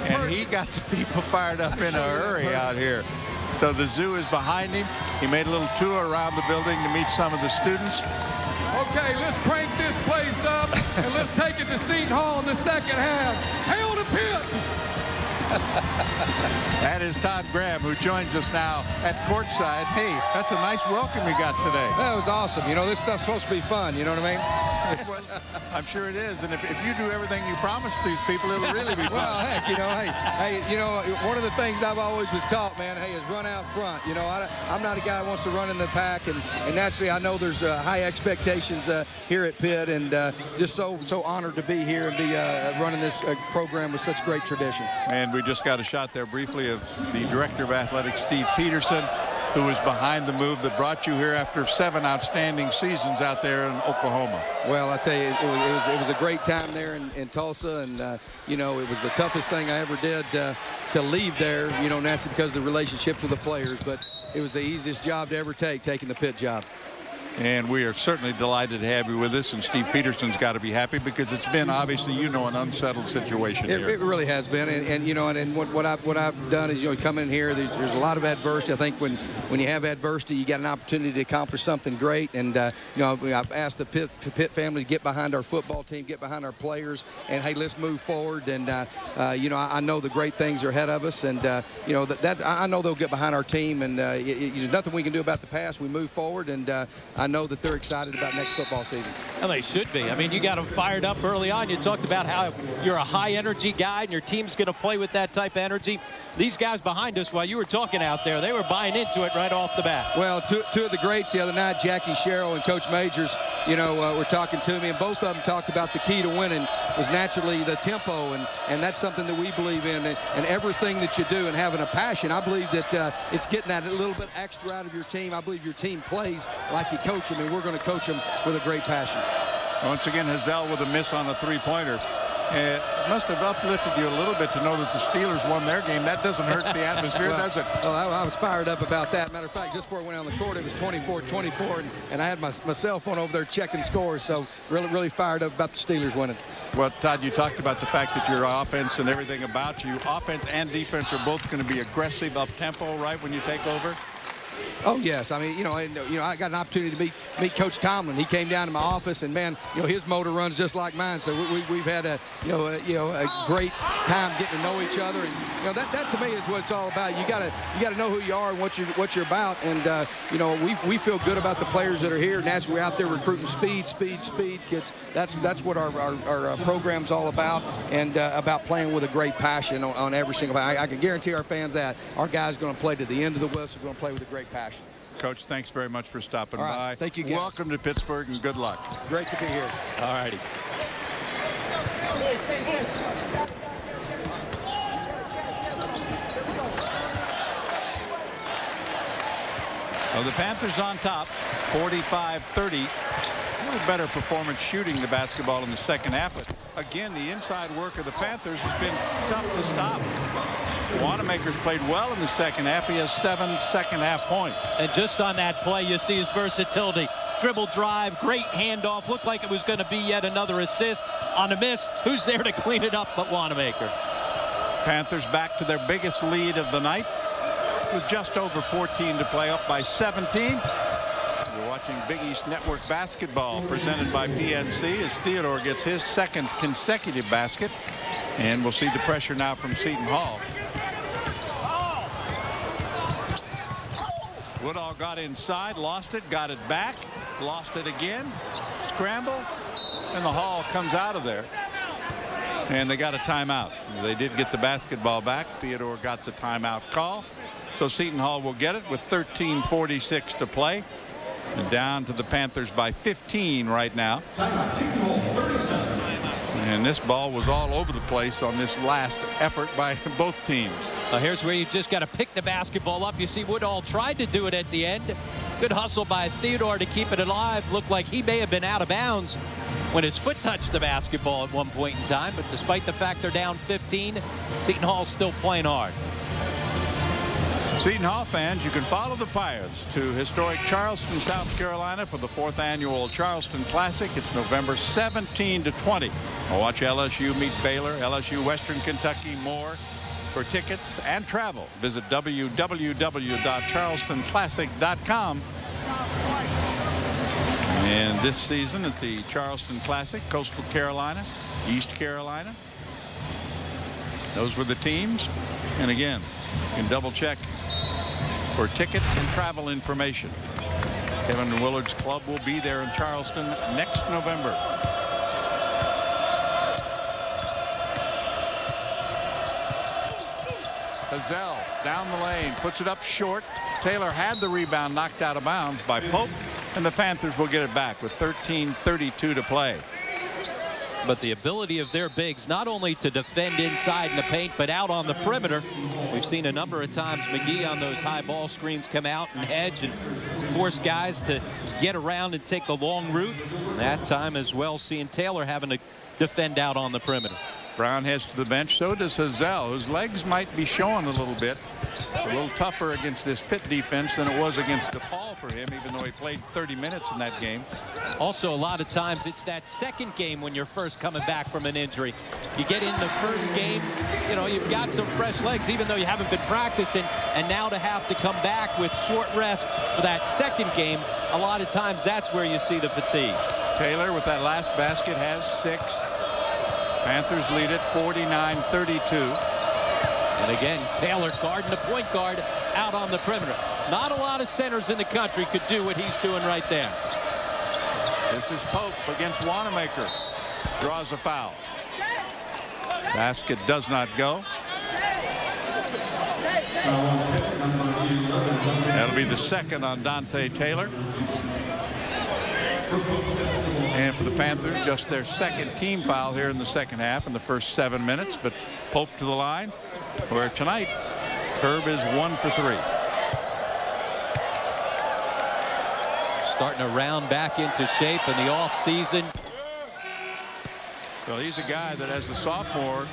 S6: and he got the people fired up in a hurry out here. So the zoo is behind him. He made a little tour around the building to meet some of the students.
S1: Okay, let's crank this place up, and let's take it to Seton Hall in the second half. Hail to Pitt!
S6: That is Todd Graham, who joins us now at courtside. Hey, that's a nice welcome you got today.
S1: That was awesome. You know, this stuff's supposed to be fun. You know what I mean?
S6: Well, I'm sure it is. And if you do everything you promise these people, it'll really be fun.
S1: Well, heck, you know, hey, you know, one of the things I've always was taught, man, hey, is run out front. You know, I'm not a guy that wants to run in the pack, and naturally, I know there's high expectations here at Pitt, and just so honored to be here and be running this program with such great tradition.
S6: And we just got a shot there briefly of the director of athletics, Steve Peterson, who was behind the move that brought you here after 7 outstanding seasons out there in Oklahoma.
S1: Well, I tell you, it was a great time there in Tulsa, and you know, it was the toughest thing I ever did to leave there. You know, naturally because of the relationships with the players, but it was the easiest job to ever take, taking the Pitt job.
S6: And we are certainly delighted to have you with us, and Steve Peterson's got to be happy because it's been obviously, you know, an unsettled situation here.
S1: It really has been, and you know, and what I've done is, you know, come in here. There's a lot of adversity. I think when you have adversity, you got an opportunity to accomplish something great. And you know, I've asked the Pitt family to get behind our football team, get behind our players, and hey, let's move forward. And you know, I know the great things are ahead of us, and you know that I know they'll get behind our team. And there's nothing we can do about the past. We move forward, and I know that they're excited about next football season.
S12: Well, they should be. I mean, you got them fired up early on. You talked about how you're a high-energy guy and your team's going to play with that type of energy. These guys behind us, while you were talking out there, they were buying into it right off the bat.
S1: Well, two of the greats the other night, Jackie Sherrill and Coach Majors, you know, were talking to me, and both of them talked about the key to winning was naturally the tempo, and that's something that we believe in, and everything that you do and having a passion. I believe that it's getting that a little bit extra out of your team. I believe your team plays like you coach them, and we're going to coach them with a great passion.
S6: Once again, Hazel with a miss on a three-pointer. It must have uplifted you a little bit to know that the Steelers won their game. That doesn't hurt the atmosphere, does it?
S1: Well, I was fired up about that. Matter of fact, just before I went on the court, it was 24-24, and I had my cell phone over there checking scores, so really fired up about the Steelers winning.
S6: Well, Todd, you talked about the fact that your offense and everything about you, offense and defense are both going to be aggressive, up-tempo, right, when you take over?
S1: Oh, yes. I mean, you know, I got an opportunity to meet Coach Tomlin. He came down to my office, and man, you know, his motor runs just like mine. So we've had a great time getting to know each other. And you know, that to me is what it's all about. You gotta know who you are and what you're about. And you know, we feel good about the players that are here. Naturally, we're out there recruiting speed kids. That's what our program's all about, and about playing with a great passion on every single. I can guarantee our fans that our guys are going to play to the end of the whistle. We're going to play with a great passion.
S6: Coach, thanks very much for stopping
S1: by. Thank you, guys.
S6: Welcome to Pittsburgh, and good luck.
S1: Great to be here.
S6: All righty. Well, the Panthers on top, 45-30. A little better performance shooting the basketball in the second half, but again, the inside work of the Panthers has been tough to stop. Wanamaker's played well in the second half. He has 7 second-half points.
S12: And just on that play, you see his versatility. Dribble drive, great handoff. Looked like it was going to be yet another assist. On a miss, who's there to clean it up but Wanamaker?
S6: Panthers back to their biggest lead of the night with just over 14 to play, up by 17. You're watching Big East Network basketball presented by PNC as Theodore gets his second consecutive basket. And we'll see the pressure now from Seton Hall. Woodall got inside, lost it, got it back, lost it again, scramble, and the Hall comes out of there. And they got a timeout. They did get the basketball back. Theodore got the timeout call. So Seton Hall will get it with 13:46 to play. And down to the Panthers by 15 right now. And this ball was all over the place on this last effort by both teams.
S12: Here's where you just got to pick the basketball up. You see Woodall tried to do it at the end. Good hustle by Theodore to keep it alive. Looked like he may have been out of bounds when his foot touched the basketball at one point in time. But despite the fact they're down 15, Seton Hall's still playing hard.
S6: Seton Hall fans, you can follow the Pirates to historic Charleston, South Carolina for the 4th annual Charleston Classic. It's November 17 to 20. Watch LSU meet Baylor, LSU Western Kentucky, more. For tickets and travel, visit www.charlestonclassic.com. And this season at the Charleston Classic, Coastal Carolina, East Carolina. Those were the teams. And again, you can double check for ticket and travel information. Kevin Willard's club will be there in Charleston next November. Hazel down the lane, puts it up short. Taylor had the rebound knocked out of bounds by Pope, and the Panthers will get it back with 13:32 to play.
S12: But the ability of their bigs not only to defend inside in the paint but out on the perimeter. We've seen a number of times McGee on those high ball screens come out and hedge and force guys to get around and take the long route. That time as well, seeing Taylor having to defend out on the perimeter.
S6: Brown heads to the bench. So does Hazel, whose legs might be showing a little bit. A little tougher against this Pitt defense than it was against DePaul for him, even though he played 30 minutes in that game.
S12: Also, a lot of times it's that second game when you're first coming back from an injury. You get in the first game, you know, you've got some fresh legs, even though you haven't been practicing. And now to have to come back with short rest for that second game, a lot of times that's where you see the fatigue.
S6: Taylor with that last basket has 6. Panthers lead it 49-32.
S12: And again, Taylor guarding the point guard out on the perimeter. Not a lot of centers in the country could do what he's doing right there.
S6: This is Pope against Wanamaker. Draws a foul. Basket does not go. That'll be the second on Dante Taylor. And for the Panthers, just their second team foul here in the second half in the first 7 minutes. But Pope to the line, where tonight Herb is 1 for 3.
S12: Starting to round back into shape in the offseason.
S6: Well, he's a guy that as a sophomore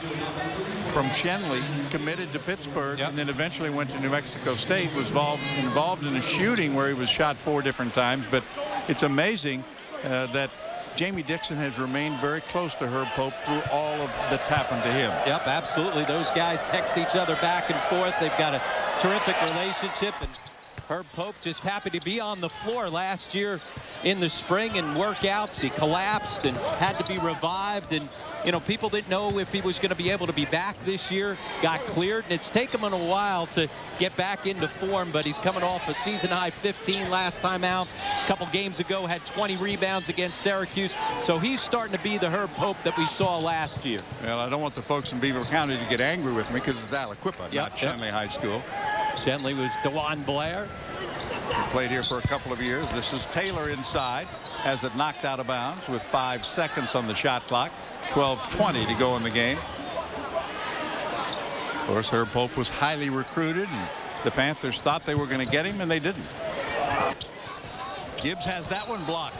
S6: from Shenley committed to Pittsburgh and then eventually went to New Mexico State, was involved in a shooting where he was shot 4 different times. But it's amazing that Jamie Dixon has remained very close to Herb Pope through all of that's happened to him.
S12: Yep, absolutely. Those guys text each other back and forth. They've got a terrific relationship. And Herb Pope just happy to be on the floor last year in the spring and workouts. He collapsed and had to be revived. And, you know, people didn't know if he was going to be able to be back this year. Got cleared. And it's taken him a while to get back into form. But he's coming off a season-high 15 last time out. A couple games ago had 20 rebounds against Syracuse. So he's starting to be the Herb Pope that we saw last year.
S6: Well, I don't want the folks in Beaver County to get angry with me because it's Aliquippa, not Shenley High School.
S12: Shenley was DeJuan Blair.
S6: He played here for a couple of years. This is Taylor inside. Has it knocked out of bounds with 5 seconds on the shot clock. 12:20 to go in the game. Of course, Herb Pope was highly recruited, and the Panthers thought they were going to get him, and they didn't. Gibbs has that one blocked.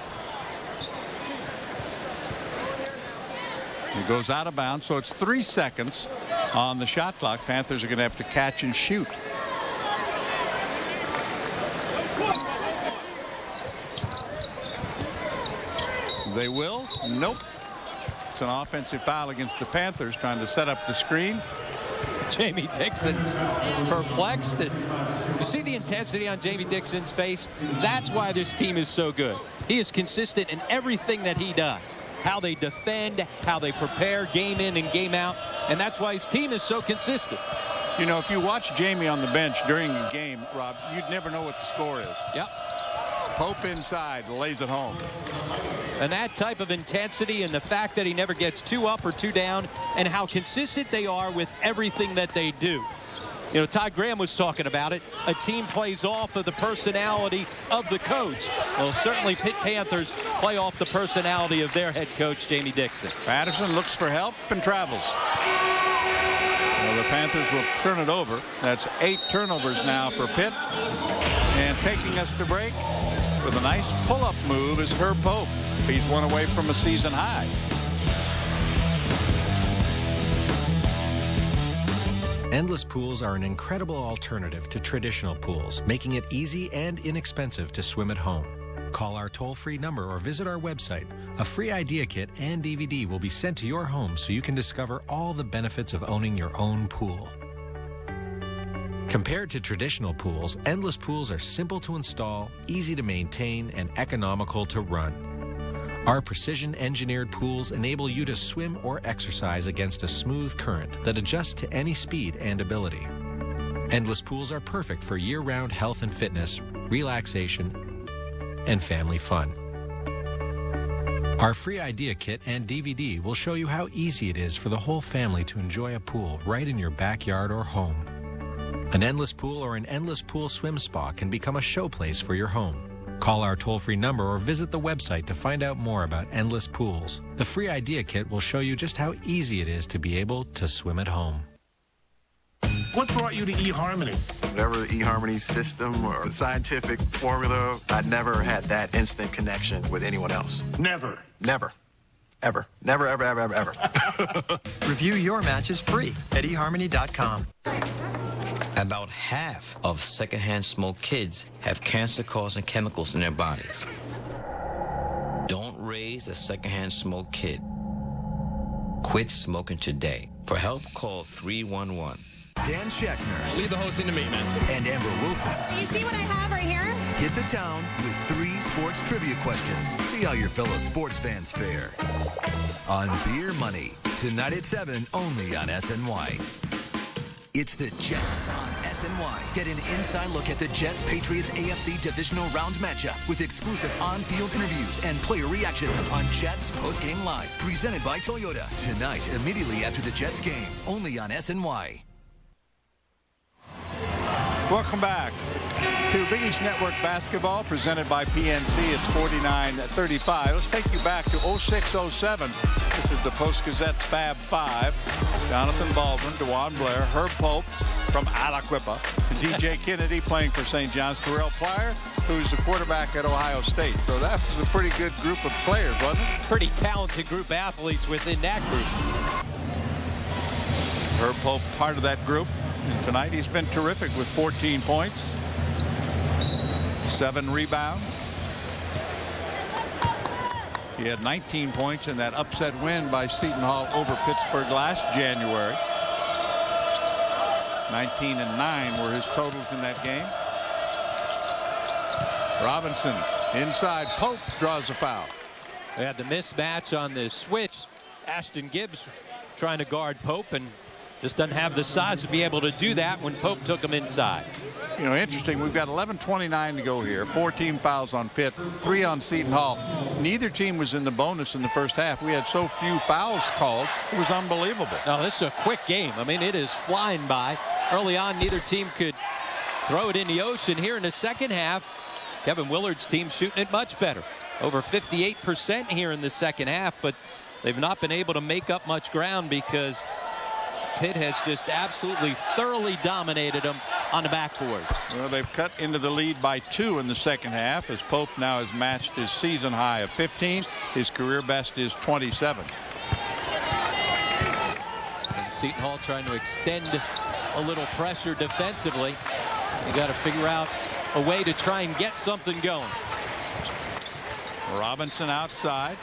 S6: He goes out of bounds, so it's 3 seconds on the shot clock. Panthers are going to have to catch and shoot. They will? Nope. It's an offensive foul against the Panthers, trying to set up the screen.
S12: Jamie Dixon perplexed. You see the intensity on Jamie Dixon's face? That's why this team is so good. He is consistent in everything that he does. How they defend, how they prepare game in and game out. And that's why his team is so consistent.
S6: You know, if you watch Jamie on the bench during a game, Rob, you'd never know what the score is.
S12: Yep.
S6: Pope inside, lays it home.
S12: And that type of intensity and the fact that he never gets 2 up or 2 down and how consistent they are with everything that they do. You know, Todd Graham was talking about it. A team plays off of the personality of the coach. Well, certainly Pitt Panthers play off the personality of their head coach, Jamie Dixon.
S6: Patterson looks for help and travels. Well, the Panthers Panthers will turn it over. That's 8 turnovers now for Pitt. And taking us to break with a nice pull-up move is Herb Pope. He's one away from a season high.
S2: Endless pools are an incredible alternative to traditional pools, making it easy and inexpensive to swim at home. Call our toll-free number or visit our website. A free idea kit and DVD will be sent to your home so you can discover all the benefits of owning your own pool. Compared to traditional pools, endless pools are simple to install, easy to maintain, and economical to run. Our precision-engineered pools enable you to swim or exercise against a smooth current that adjusts to any speed and ability. Endless pools are perfect for year-round health and fitness, relaxation, and family fun. Our free idea kit and DVD will show you how easy it is for the whole family to enjoy a pool right in your backyard or home. An endless pool or an endless pool swim spa can become a showplace for your home. Call our toll-free number or visit the website to find out more about endless pools. The free idea kit will show you just how easy it is to be able to swim at home.
S3: What brought you to eHarmony?
S8: Whatever the eHarmony system or scientific formula, I never had that instant connection with anyone else.
S3: Never?
S8: Never. Ever. Never, ever, ever, ever, ever.
S11: Review your matches free at eHarmony.com.
S21: About half of secondhand smoke kids have cancer-causing chemicals in their bodies. Don't raise a secondhand smoke kid. Quit smoking today. For help, call 311.
S23: Dan Schechner.
S17: Leave the hosting to me, man.
S23: And Amber Wilson.
S25: You see what I have right here?
S23: Hit the town with 3 sports trivia questions. See how your fellow sports fans fare. On Beer Money. Tonight at 7, only on SNY. It's the Jets on SNY. Get an inside look at the Jets-Patriots AFC Divisional Rounds matchup with exclusive on-field interviews and player reactions on Jets Postgame Live. Presented by Toyota. Tonight, immediately after the Jets game. Only on SNY.
S6: Welcome back to Big East Network Basketball, presented by PNC. It's 49-35. Let's take you back to 06-07. This is the Post-Gazette's Fab Five. Jonathan Baldwin, DeJuan Blair, Herb Pope from Aliquippa, DJ Kennedy playing for St. John's, Terrell Pryor, who's the quarterback at Ohio State. So that was a pretty good group of players, wasn't it?
S12: Pretty talented group of athletes within that group.
S6: Herb Pope part of that group. And tonight he's been terrific with 14 points, 7 rebounds. He had 19 points in that upset win by Seton Hall over Pittsburgh last January. 19-9 were his totals in that game. Robinson inside. Pope draws a foul.
S12: They had the mismatch on the switch. Ashton Gibbs trying to guard Pope and just doesn't have the size to be able to do that when Pope took him inside.
S6: You know, interesting, we've got 11:29 to go here. 14 fouls on Pitt, 3 on Seton Hall. Neither team was in the bonus in the first half. We had so few fouls called. It was unbelievable.
S12: No, this is a quick game. I mean, it is flying by. Early on, neither team could throw it in the ocean. Here in the second half, Kevin Willard's team shooting it much better. Over 58% here in the second half, but they've not been able to make up much ground because Pitt has just absolutely thoroughly dominated them on the backboard.
S6: Well, they've cut into the lead by 2 in the second half as Pope now has matched his season high of 15. His career best is 27.
S12: And Seton Hall trying to extend a little pressure defensively. You got to figure out a way to try and get something going.
S6: Robinson outside.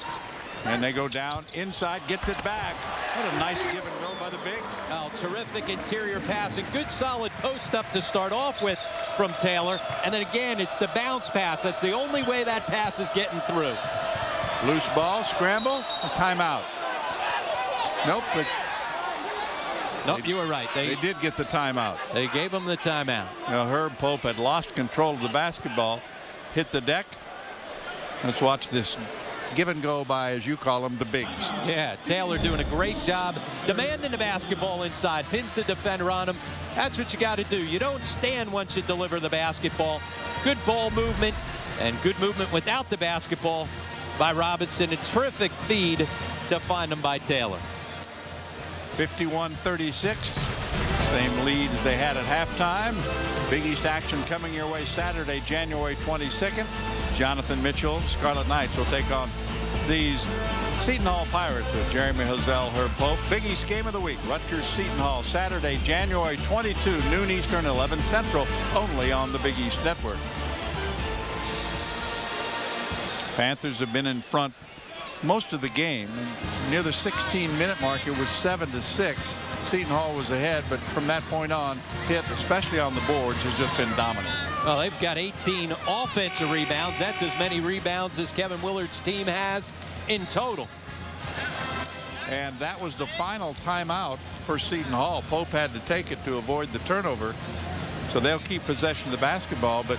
S6: And they go down inside, gets it back. What a nice give and go by the bigs.
S12: Oh, terrific interior passing. Good solid post up to start off with from Taylor. And then again, it's the bounce pass. That's the only way that pass is getting through.
S6: Loose ball, scramble, a timeout. Nope.
S12: Nope, you were right.
S6: They did get the timeout.
S12: They gave him the timeout.
S6: Now, Herb Pope had lost control of the basketball, hit the deck. Let's watch this give and go by, as you call them, the bigs.
S12: Yeah, Taylor doing a great job demanding the basketball inside, pins the defender on him. That's what you got to do. You don't stand once you deliver the basketball. Good ball movement and good movement without the basketball by Robinson. A terrific feed to find him by Taylor.
S6: 51-36. Same lead as they had at halftime. Big East action coming your way Saturday, January 22nd. Jonathan Mitchell, Scarlet Knights will take on these Seton Hall Pirates with Jeremy Hazel, Herb Pope. Big East game of the week, Rutgers Seton Hall, Saturday, January 22, noon Eastern, 11 Central, only on the Big East Network. Panthers have been in front most of the game. Near the 16-minute mark, it was 7-6. Seton Hall was ahead, but from that point on, Pitt, especially on the boards, has just been dominant.
S12: Well, they've got 18 offensive rebounds. That's as many rebounds as Kevin Willard's team has in total.
S6: And that was the final timeout for Seton Hall. Pope had to take it to avoid the turnover. So they'll keep possession of the basketball, but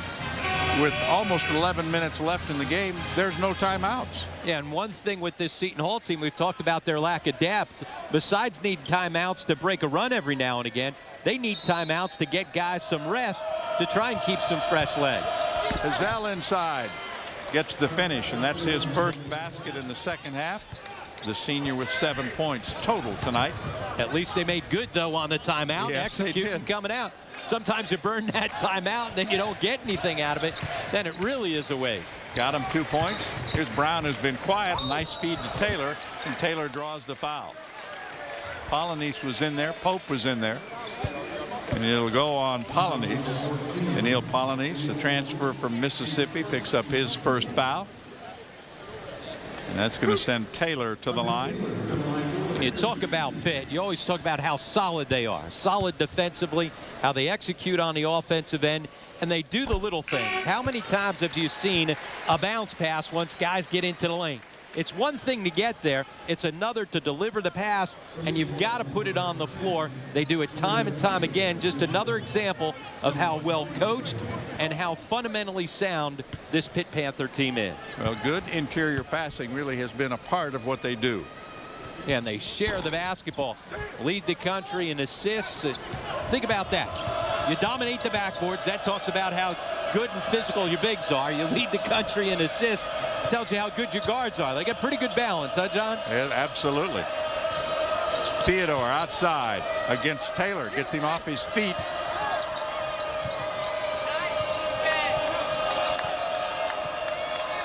S6: with almost 11 minutes left in the game, there's no timeouts.
S12: Yeah, and one thing with this Seton Hall team, we've talked about their lack of depth. Besides needing timeouts to break a run every now and again, they need timeouts to get guys some rest to try and keep some fresh legs.
S6: Hazel inside gets the finish, and that's his first basket in the second half. The senior with 7 points total tonight.
S12: At least they made good, though, on the timeout.
S6: Yes,
S12: executing coming out. Sometimes you burn that timeout, then you don't get anything out of it. Then it really is a waste.
S6: Got him 2 points. Here's Brown, who's been quiet. Nice feed to Taylor, and Taylor draws the foul. Polynice was in there. Pope was in there. And it'll go on Polynice. Daniil Polynice, a transfer from Mississippi, picks up his first foul. And that's going to send Taylor to the line.
S12: When you talk about Pitt, you always talk about how solid they are. Solid defensively, how they execute on the offensive end, and they do the little things. How many times have you seen a bounce pass once guys get into the lane? It's one thing to get there. It's another to deliver the pass, and you've got to put it on the floor. They do it time and time again. Just another example of how well coached and how fundamentally sound this Pitt Panther team is.
S6: Well, good interior passing really has been a part of what they do.
S12: And they share the basketball, lead the country in assists. Think about that. You dominate the backboards. That talks about how good and physical your bigs are. You lead the country in assists. Tells you how good your guards are. They got pretty good balance, huh, John?
S6: Yeah, absolutely. Theodore outside against Taylor. Gets him off his feet.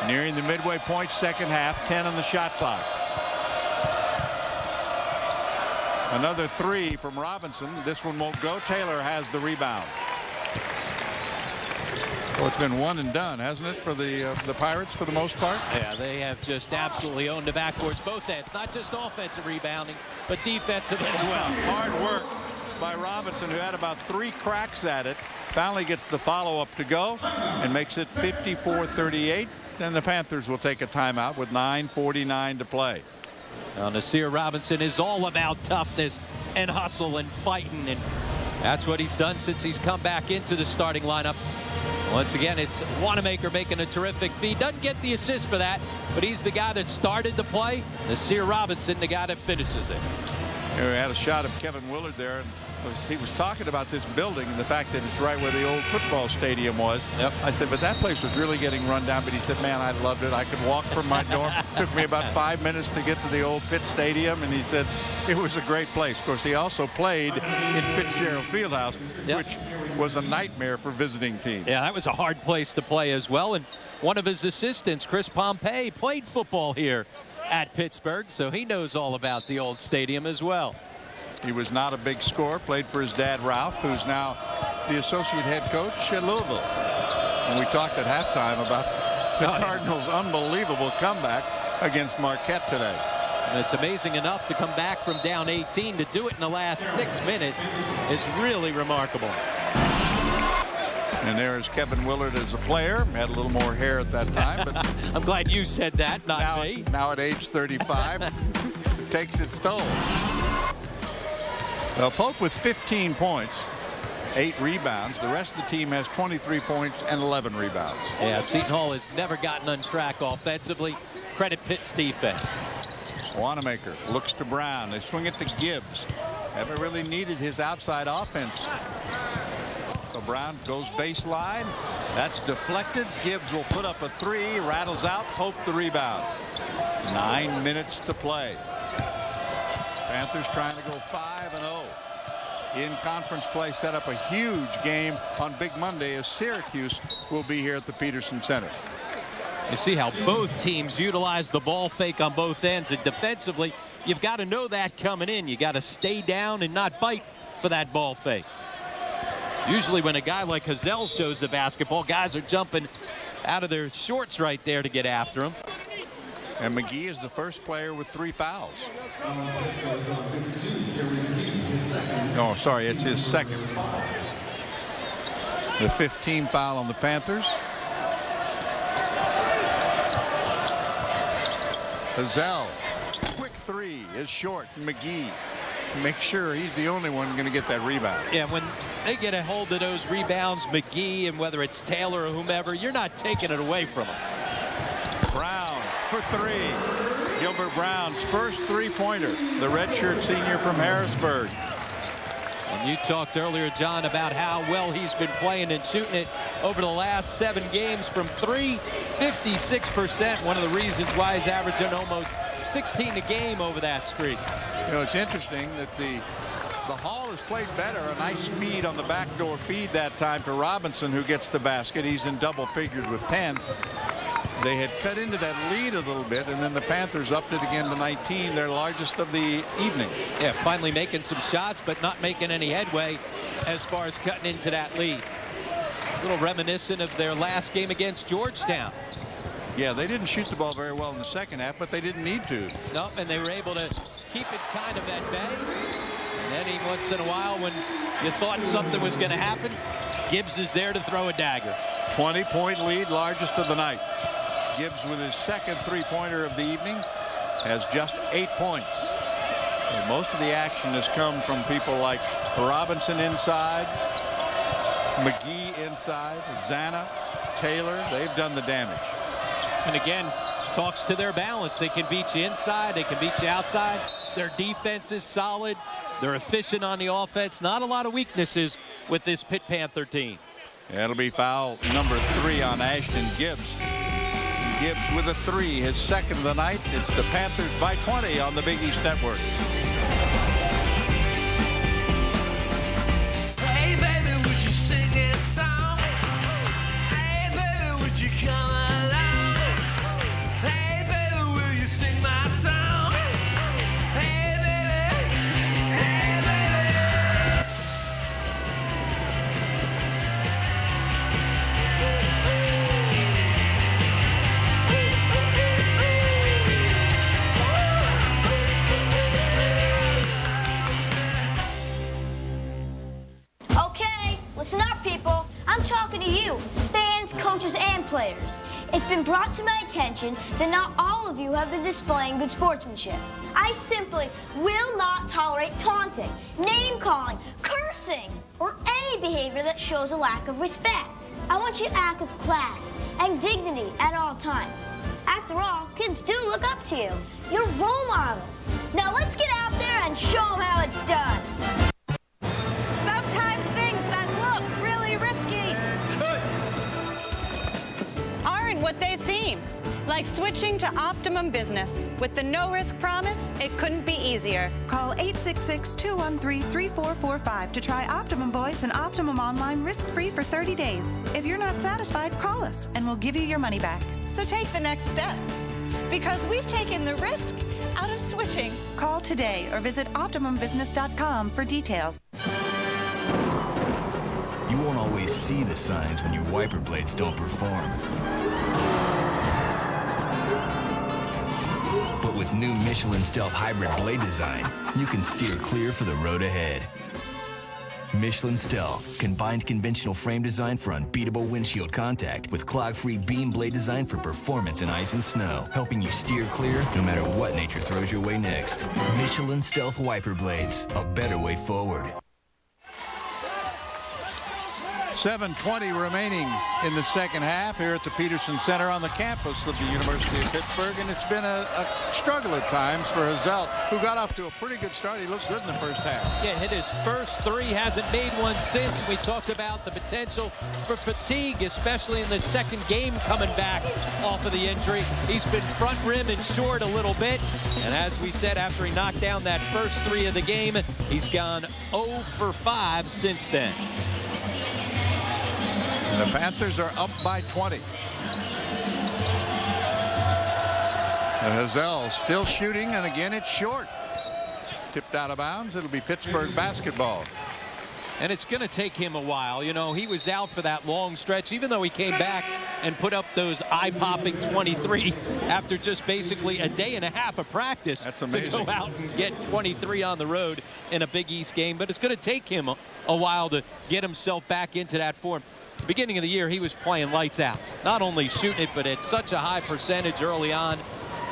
S6: Nearing the midway point, second half, 10 on the shot clock. Another three from Robinson. This one won't go. Taylor has the rebound. Well, it's been one and done, hasn't it, for the Pirates for the most part?
S12: Yeah, they have just absolutely owned the backboards, both ends. Not just offensive rebounding, but defensive as well.
S6: Hard work by Robinson, who had about 3 cracks at it. Finally gets the follow-up to go and makes it 54-38. Then the Panthers will take a timeout with 9:49 to play.
S12: Now, Nasir Robinson is all about toughness and hustle and fighting, and that's what he's done since he's come back into the starting lineup. Once again, it's Wanamaker making a terrific feed. Doesn't get the assist for that, but he's the guy that started the play. Nasir Robinson, the guy that finishes it.
S6: Here we had a shot of Kevin Willard there, and he was talking about this building and the fact that it's right where the old football stadium was.
S12: Yep.
S6: I said, but that place was really getting run down. But he said, man, I loved it. I could walk from my dorm. Took me about 5 minutes to get to the old Pitt Stadium, and he said it was a great place. Of course, he also played in Fitzgerald Fieldhouse, which was a nightmare for visiting teams.
S12: Yeah, that was a hard place to play as well. And one of his assistants, Chris Pompey, played football here at Pittsburgh, so he knows all about the old stadium as well.
S6: He was not a big scorer, played for his dad, Ralph, who's now the associate head coach at Louisville. And we talked at halftime about the Cardinals' unbelievable comeback against Marquette today.
S12: And it's amazing enough to come back from down 18 to do it in the last 6 minutes is really remarkable.
S6: And there's Kevin Willard as a player. Had a little more hair at that time, but
S12: I'm glad you said that, not me.
S6: Now at age 35, takes its toll. Well, Pope with 15 points, 8 rebounds. The rest of the team has 23 points and 11 rebounds.
S12: Yeah, Seton Hall has never gotten on track offensively. Credit Pitt's defense.
S6: Wanamaker looks to Brown. They swing it to Gibbs. Haven't really needed his outside offense. So Brown goes baseline. That's deflected. Gibbs will put up a 3. Rattles out. Pope the rebound. 9 minutes to play. Panthers trying to go 5-0. in conference play set up a huge game on Big Monday as Syracuse will be here at the Peterson Center.
S12: You see how both teams utilize the ball fake on both ends, and defensively you've got to know that coming in. You got to stay down and not bite for that ball fake. Usually when a guy like Hazel shows the basketball, guys are jumping out of their shorts right there to get after him.
S6: And McGee is the first player with 3 fouls. Oh, sorry, it's his second. The 15th foul on the Panthers. Hazel, quick 3 is short. McGee, make sure he's the only one going to get that rebound.
S12: Yeah, when they get a hold of those rebounds, McGee, and whether it's Taylor or whomever, you're not taking it away from him.
S6: Brown for 3. Gilbert Brown's first 3-pointer, the redshirt senior from Harrisburg.
S12: And you talked earlier, John, about how well he's been playing and shooting it over the last 7 games from 3, 56%. One of the reasons why he's averaging almost 16 a game over that streak.
S6: You know, it's interesting that the Hall has played better. A nice feed on the backdoor feed that time to Robinson, who gets the basket. He's in double figures with 10. They had cut into that lead a little bit, and then the Panthers upped it again to 19, their largest of the evening.
S12: Yeah, finally making some shots, but not making any headway as far as cutting into that lead. A little reminiscent of their last game against Georgetown.
S6: Yeah, they didn't shoot the ball very well in the second half, but they didn't need to.
S12: No, and they were able to keep it kind of at bay. And then once in a while, when you thought something was going to happen, Gibbs is there to throw a dagger.
S6: 20-point lead, largest of the night. Gibbs, with his second 3-pointer of the evening, has just 8 points. And most of the action has come from people like Robinson inside, McGee inside, Zana, Taylor. They've done the damage.
S12: And again, talks to their balance. They can beat you inside. They can beat you outside. Their defense is solid. They're efficient on the offense. Not a lot of weaknesses with this Pitt Panther team.
S6: That'll be foul number 3 on Ashton Gibbs. Gibbs with a 3, his second of the night. It's the Panthers by 20 on the Big East Network.
S4: Hey baby, would you sing that song? Hey baby, would you come along? Hey baby, will you sing my song? Hey baby, hey baby.
S15: Okay, listen up, people. I'm talking to you, fans, coaches, and players. It's been brought to my attention that not all of you have been displaying good sportsmanship. I simply will not tolerate taunting, name-calling, cursing, or any behavior that shows a lack of respect. I want you to act with class and dignity at all times. After all, kids do look up to you. You're role models. Now let's get out there and show them how it's done.
S5: Sometimes things that look really risky aren't what they seem. Like switching to Optimum Business. With the no-risk promise, it couldn't be easier.
S7: Call 866-213-3445 to try Optimum Voice and Optimum Online risk-free for 30 days. If you're not satisfied, call us and we'll give you your money back.
S5: So take the next step. Because we've taken the risk out of switching.
S7: Call today or visit OptimumBusiness.com for details.
S13: You won't always see the signs when your wiper blades don't perform. But with new Michelin Stealth Hybrid blade design, you can steer clear for the road ahead. Michelin Stealth combined conventional frame design for unbeatable windshield contact with clog-free beam blade design for performance in ice and snow, helping you steer clear no matter what nature throws your way next. Michelin Stealth wiper blades, a better way forward.
S6: 7:20 remaining in the second half here at the Peterson Center on the campus of the University of Pittsburgh, and it's been a struggle at times for Hazel, who got off to a pretty good start. He looked good in the first half.
S12: Yeah, hit his first 3, hasn't made one since. We talked about the potential for fatigue, especially in the second game coming back off of the injury. He's been front rim and short a little bit, and as we said, after he knocked down that first 3 of the game, He's gone 0 for 5 since then.
S6: And the Panthers are up by 20. And Hazel still shooting, and again it's short. Tipped out of bounds. It'll be Pittsburgh basketball.
S12: And it's going to take him a while. You know, he was out for that long stretch, even though he came back and put up those eye-popping 23 after just basically a day and a half of practice.
S6: That's amazing.
S12: To go out and get 23 on the road in a Big East game. But it's going to take him a while to get himself back into that form. Beginning of the year, he was playing lights out. Not only shooting it, but at such a high percentage early on.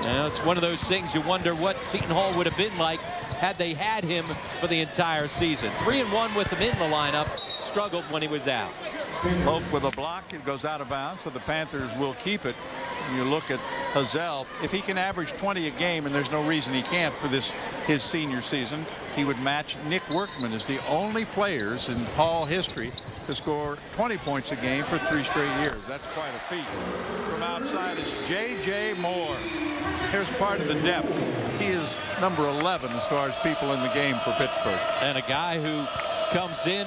S12: You know, it's one of those things you wonder what Seton Hall would have been like had they had him for the entire season. 3-1 with him in the lineup. Struggled when he was out.
S6: Pope with a block. It goes out of bounds, so the Panthers will keep it. You look at Hazel. If he can average 20 a game, and there's no reason he can't for his senior season, he would match Nick Workman as the only players in Hall history to score 20 points a game for 3 straight years. That's quite a feat. From outside is J.J. Moore. Here's part of the depth. He is number 11 as far as people in the game for Pittsburgh.
S12: And a guy who comes in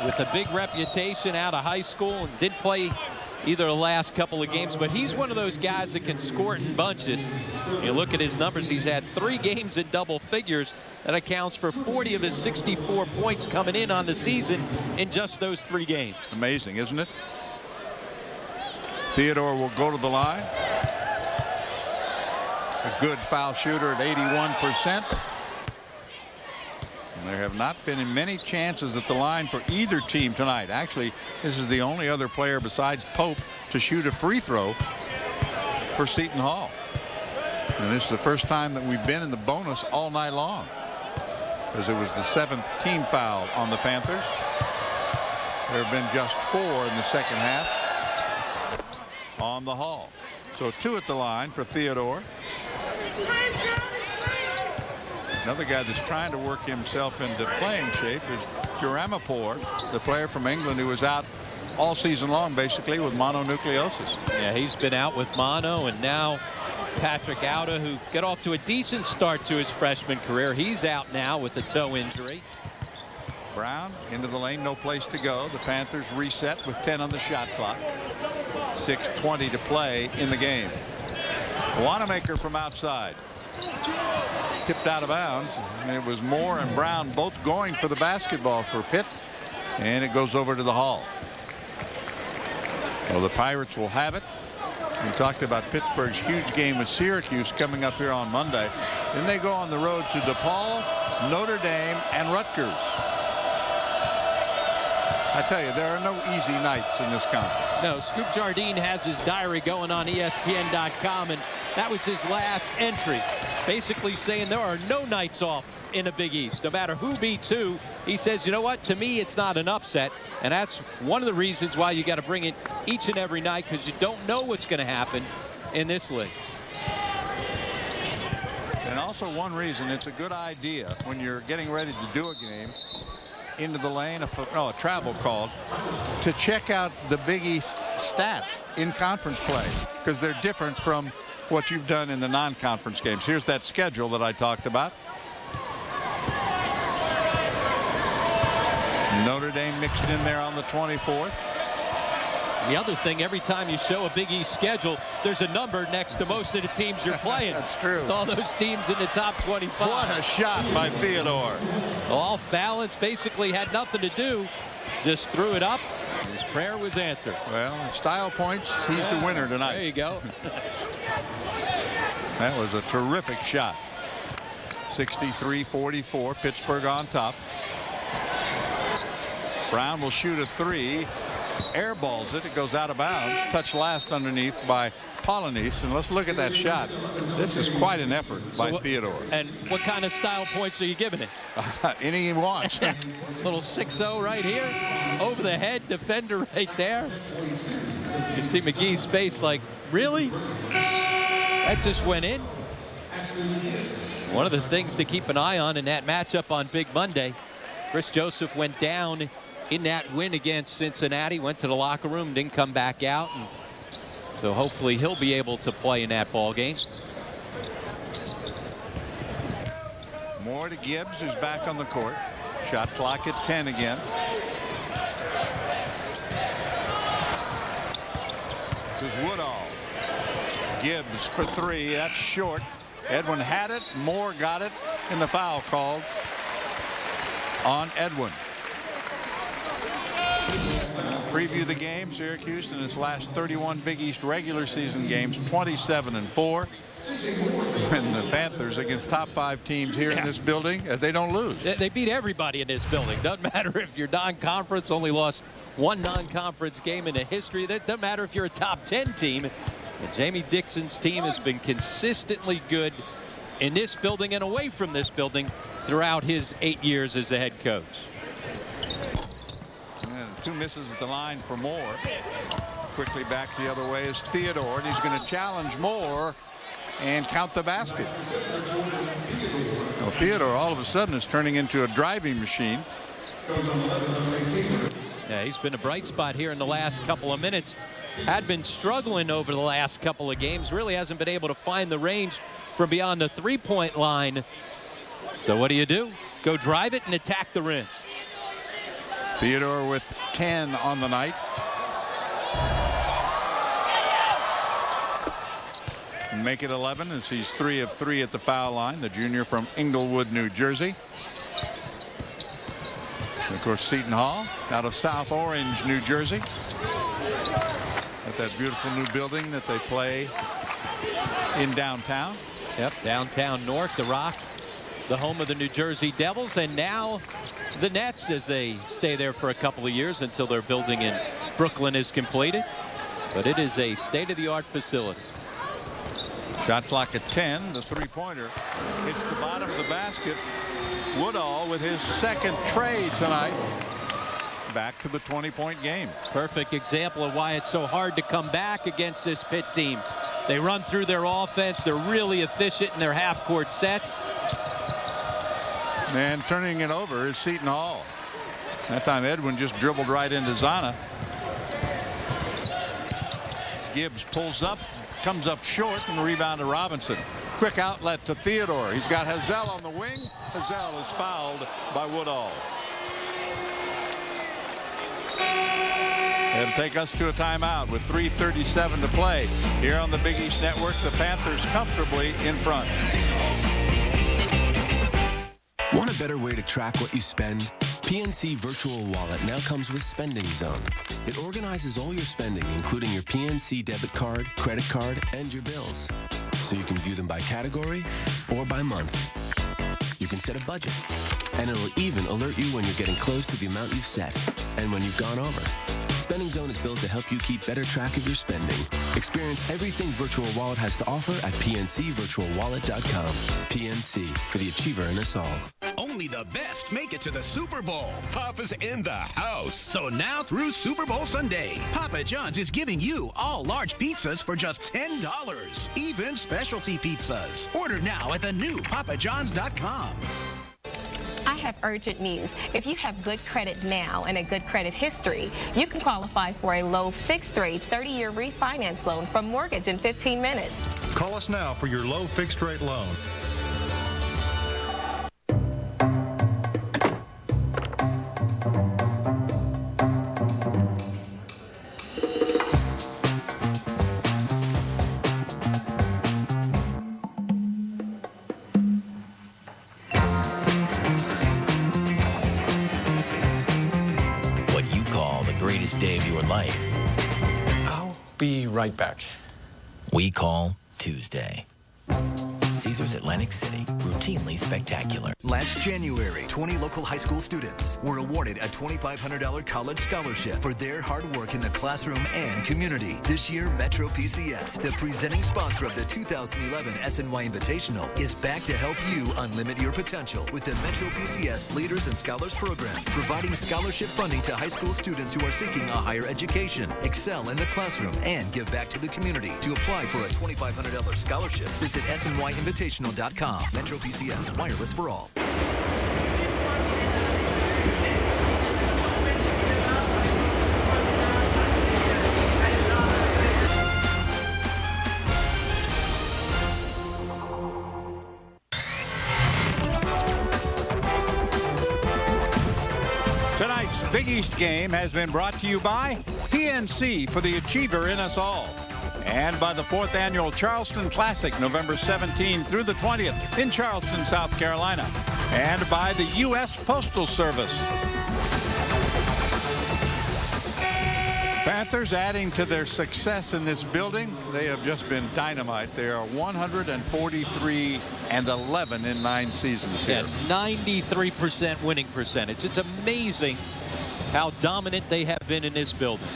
S12: with a big reputation out of high school and did play either the last couple of games, but he's one of those guys that can score it in bunches. You look at his numbers, he's had 3 games in double figures. That accounts for 40 of his 64 points coming in on the season in just those 3 games.
S6: Amazing, isn't it? Theodore will go to the line. A good foul shooter at 81%. And there have not been many chances at the line for either team tonight. Actually, this is the only other player besides Pope to shoot a free throw for Seton Hall. And this is the first time that we've been in the bonus all night long, because it was the 7th team foul on the Panthers. There have been just 4 in the second half on the Hall. So 2 at the line for Theodore. Another guy that's trying to work himself into playing shape is Jeramapour, the player from England who was out all season long basically with mononucleosis.
S12: Yeah, he's been out with mono, and now Patrick Auda, who got off to a decent start to his freshman career. He's out now with a toe injury.
S6: Brown into the lane, no place to go. The Panthers reset with 10 on the shot clock. 6:20 to play in the game. Wanamaker from outside. Tipped out of bounds, and it was Moore and Brown both going for the basketball for Pitt, and it goes over to the Hall. Well, the Pirates will have it. We talked about Pittsburgh's huge game with Syracuse coming up here on Monday. Then they go on the road to DePaul, Notre Dame, and Rutgers. I tell you, there are no easy nights in this conference.
S12: No, Scoop Jardine has his diary going on ESPN.com, and that was his last entry, basically saying there are no nights off in a Big East. No matter who beats who, he says, you know what, to me it's not an upset, and that's one of the reasons why you got to bring it each and every night, because you don't know what's going to happen in this league.
S6: And also one reason it's a good idea when you're getting ready to do a game into the lane, a travel called, to check out the Big East stats in conference play, because they're different from what you've done in the non-conference games. Here's that schedule that I talked about. Notre Dame mixed in there on the 24th.
S12: The other thing, every time you show a Big East schedule, there's a number next to most of the teams you're playing.
S6: That's true.
S12: With all those teams in the top 25.
S6: What a shot by Theodore.
S12: Off balance, basically had nothing to do. Just threw it up. His prayer was answered.
S6: Well, style points, he's the winner tonight.
S12: There you go.
S6: That was a terrific shot. 63-44, Pittsburgh on top. Brown will shoot a 3. Airballs it. It goes out of bounds. Touched last underneath by Polynice. And let's look at that shot. This is quite an effort by Theodore.
S12: And what kind of style points are you giving it?
S6: Any he wants.
S12: Little 6-0 right here. Over the head. Defender right there. You see McGee's face like, really? That just went in. One of the things to keep an eye on in that matchup on Big Monday. Chris Joseph went down in that win against Cincinnati, went to the locker room, didn't come back out. And so hopefully he'll be able to play in that ball game.
S6: Moore Moore to Gibbs, who's back on the court. Shot clock at 10 again. This is Woodall. Gibbs for three. That's short. Edwin had it. Moore got it. And the foul called on Edwin. Preview the game. Syracuse in its last 31 Big East regular season games, 27-4. And the Panthers against top 5 teams here in this building, they don't lose.
S12: They beat everybody in this building. Doesn't matter if you're non-conference, only lost one non-conference game in the history. That doesn't matter if you're a top 10 team. And Jamie Dixon's team has been consistently good in this building and away from this building throughout his 8 years as the head coach.
S6: And 2 misses at the line for Moore. Quickly back the other way is Theodore, and he's going to challenge Moore and count the basket. Well, Theodore all of a sudden is turning into a driving machine.
S12: Yeah, he's been a bright spot here in the last couple of minutes. Had been struggling over the last couple of games. Really hasn't been able to find the range from beyond the three-point line. So what do? Go drive it and attack the rim.
S6: Theodore with 10 on the night. Make it 11 as he's 3 of 3 at the foul line. The junior from Inglewood, New Jersey. And of course, Seton Hall out of South Orange, New Jersey. At that beautiful new building that they play in downtown.
S12: Yep, downtown Newark, the Rock, the home of the New Jersey Devils, and now the Nets as they stay there for a couple of years until their building in Brooklyn is completed. But it is a state-of-the-art facility.
S6: Shot clock at 10. The three-pointer hits the bottom of the basket. Woodall with his second trade tonight. Back to the 20-point game.
S12: Perfect example of why it's so hard to come back against this Pitt team. They run through their offense. They're really efficient in their half-court sets.
S6: And turning it over is Seton Hall. That time Edwin just dribbled right into Zana. Gibbs pulls up, comes up short, and rebound to Robinson. Quick outlet to Theodore. He's got Hazel on the wing. Hazel is fouled by Woodall. It'll take us to a timeout with 3:37 to play. Here on the Big East Network, the Panthers comfortably in front.
S18: Want a better way to track what you spend? PNC Virtual Wallet now comes with Spending Zone. It organizes all your spending, including your PNC debit card, credit card, and your bills. So you can view them by category or by month. You can set a budget, and it'll even alert you when you're getting close to the amount you've set and when you've gone over. Spending Zone is built to help you keep better track of your spending. Experience everything Virtual Wallet has to offer at pncvirtualwallet.com. PNC, for the achiever in us all.
S9: Only the best make it to the Super Bowl. Papa's in the house. So now through Super Bowl Sunday, Papa John's is giving you all large pizzas for just $10. Even specialty pizzas. Order now at the new papajohns.com.
S14: I have urgent news. If you have good credit now and a good credit history, you can qualify for a low fixed rate 30-year refinance loan from Mortgage in 15 minutes.
S16: Call us now for your low fixed rate loan.
S22: Day of your life.
S16: I'll be right back.
S22: We call Tuesday. Caesars Atlantic City, routinely spectacular.
S23: Last January, 20 local high school students were awarded a $2,500 college scholarship for their hard work in the classroom and community. This year, Metro PCS, the presenting sponsor of the 2011 SNY Invitational, is back to help you unlimit your potential with the Metro PCS Leaders and Scholars Program, providing scholarship funding to high school students who are seeking a higher education, excel in the classroom, and give back to the community. To apply for a $2,500 scholarship, visit SNYinvitational.com. Metro PCS, wireless for all.
S6: Big East game has been brought to you by PNC, for the achiever in us all. And by the 4th Annual Charleston Classic, November 17 through the 20th in Charleston, South Carolina. And by the U.S. Postal Service. Panthers adding to their success in this building. They have just been dynamite. They are 143-11 in 9 seasons here.
S12: 93% winning percentage. It's amazing how dominant they have been in this building.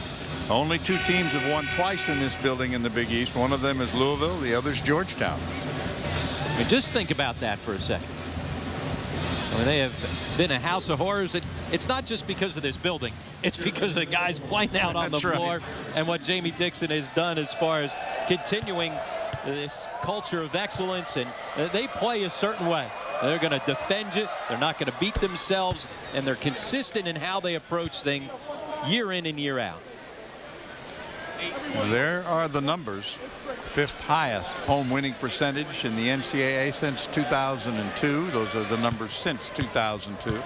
S6: Only 2 teams have won twice in this building in the Big East. One of them is Louisville. The other is Georgetown.
S12: I mean, just think about that for a second. I mean, they have been a house of horrors. It's not just because of this building. It's because of the guys playing out on the floor and what Jamie Dixon has done as far as continuing this culture of excellence. And they play a certain way. They're going to defend it. They're not going to beat themselves. And they're consistent in how they approach things year in and year out.
S6: There are the numbers. 5th highest home winning percentage in the NCAA since 2002. Those are the numbers since 2002.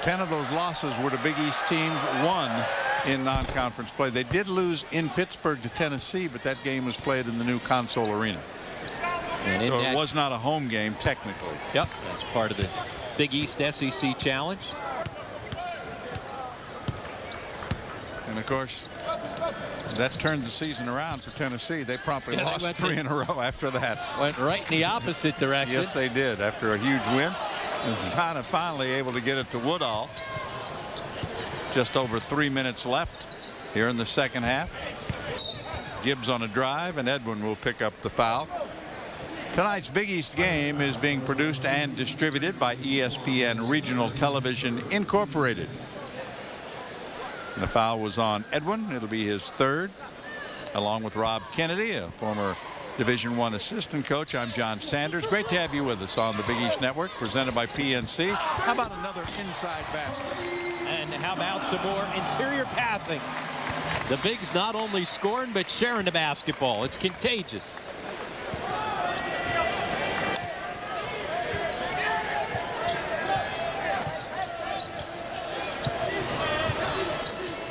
S6: 10 of those losses were to Big East teams, 1 in non-conference play. They did lose in Pittsburgh to Tennessee, but that game was played in the new Console Arena. And so it was not a home game technically.
S12: Yep, that's part of the Big East SEC Challenge.
S6: And of course, that turned the season around for Tennessee. They promptly lost 3 in a row after that.
S12: Went right in the opposite direction.
S6: Yes, they did. After a huge win, Zana finally able to get it to Woodall. Just over 3 minutes left here in the second half. Gibbs on a drive, and Edwin will pick up the foul. Tonight's Big East game is being produced and distributed by ESPN Regional Television Incorporated. And the foul was on Edwin. It'll be his 3rd, along with Rob Kennedy, a former Division I assistant coach. I'm John Sanders. Great to have you with us on the Big East Network, presented by PNC. How about another inside basket?
S12: And how about some more interior passing? The Bigs not only scoring, but sharing the basketball. It's contagious.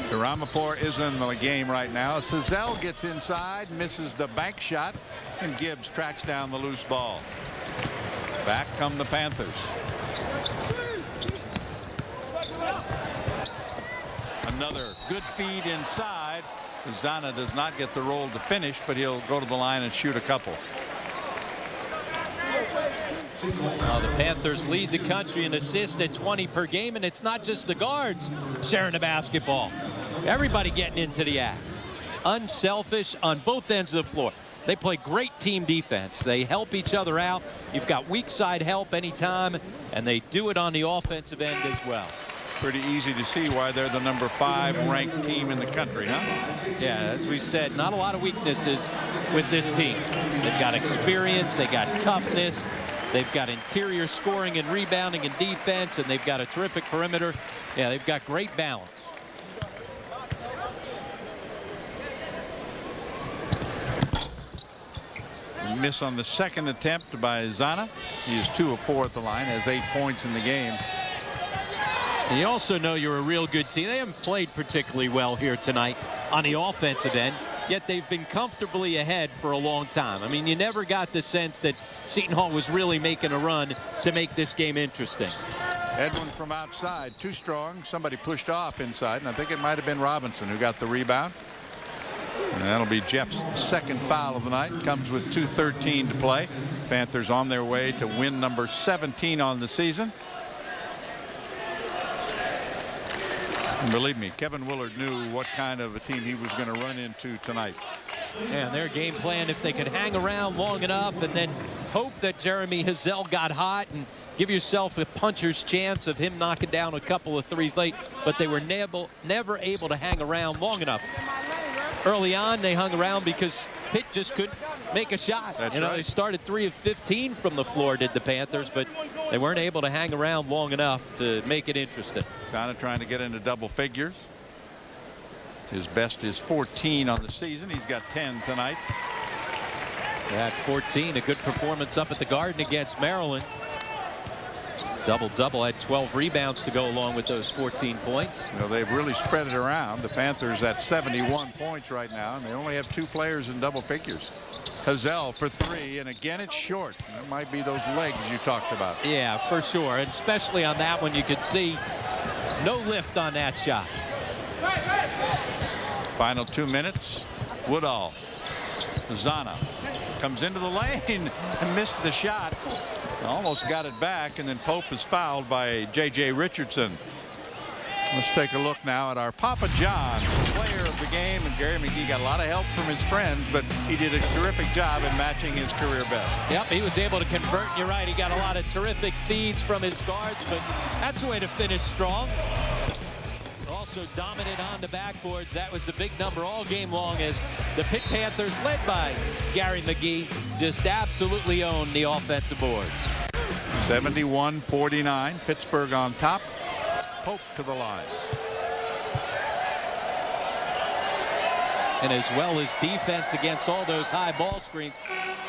S6: Ramapour is in the game right now. Cizelle gets inside, misses the bank shot, and Gibbs tracks down the loose ball. Back come the Panthers. Another good feed inside. Zana does not get the roll to finish, but he'll go to the line and shoot a couple.
S12: The Panthers lead the country in assists at 20 per game, and it's not just the guards sharing the basketball. Everybody getting into the act. Unselfish on both ends of the floor. They play great team defense. They help each other out. You've got weak side help anytime, and they do it on the offensive end as well.
S6: Pretty easy to see why they're the number 5 ranked team in the country, huh?
S12: Yeah, as we said, not a lot of weaknesses with this team. They've got experience, they got toughness, they've got interior scoring and rebounding and defense, and they've got a terrific perimeter. Yeah, they've got great balance.
S6: Miss on the second attempt by Zana. He is 2 of 4 at the line, has 8 points in the game.
S12: And you also know you're a real good team. They haven't played particularly well here tonight on the offensive end, yet they've been comfortably ahead for a long time. I mean, you never got the sense that Seton Hall was really making a run to make this game interesting.
S6: Edwin from outside, too strong. Somebody pushed off inside, and I think it might have been Robinson who got the rebound. And that'll be Jeff's second foul of the night. Comes with 2:13 to play. Panthers on their way to win number 17 on the season. And believe me, Kevin Willard knew what kind of a team he was going to run into tonight.
S12: And their game plan, if they could hang around long enough and then hope that Jeremy Hazel got hot and give yourself a puncher's chance of him knocking down a couple of threes late, but they were never able to hang around long enough. Early on, they hung around because Pitt just couldn't make a shot.
S6: That's
S12: you know,
S6: right.
S12: They started 3 of 15 from the floor, did the Panthers, but they weren't able to hang around long enough to make it interesting.
S6: Kind of trying to get into double figures. His best is 14 on the season. He's got 10 tonight.
S12: At 14, a good performance up at the Garden against Maryland. Double-double, had 12 rebounds to go along with those 14 points.
S6: You know, they've really spread it around. The Panthers at 71 points right now, and they only have 2 players in double figures. Hazel for 3, and again it's short. That might be those legs you talked about.
S12: Yeah, for sure, and especially on that one, you could see no lift on that shot.
S6: Final 2 minutes. Woodall. Zana comes into the lane and missed the shot. Almost got it back, and then Pope is fouled by J.J. Richardson. Let's take a look now at our Papa John's player of the game. And Gary McGee got a lot of help from his friends, but he did a terrific job in matching his career best.
S12: Yep, he was able to convert. You're right, he got a lot of terrific feeds from his guards, but that's the way to finish strong. Also dominant on the backboards. That was the big number all game long as the Pitt Panthers, led by Gary McGee, just absolutely owned the offensive boards.
S6: 71-49. Pittsburgh on top. Pope to the line.
S12: And as well as defense against all those high ball screens,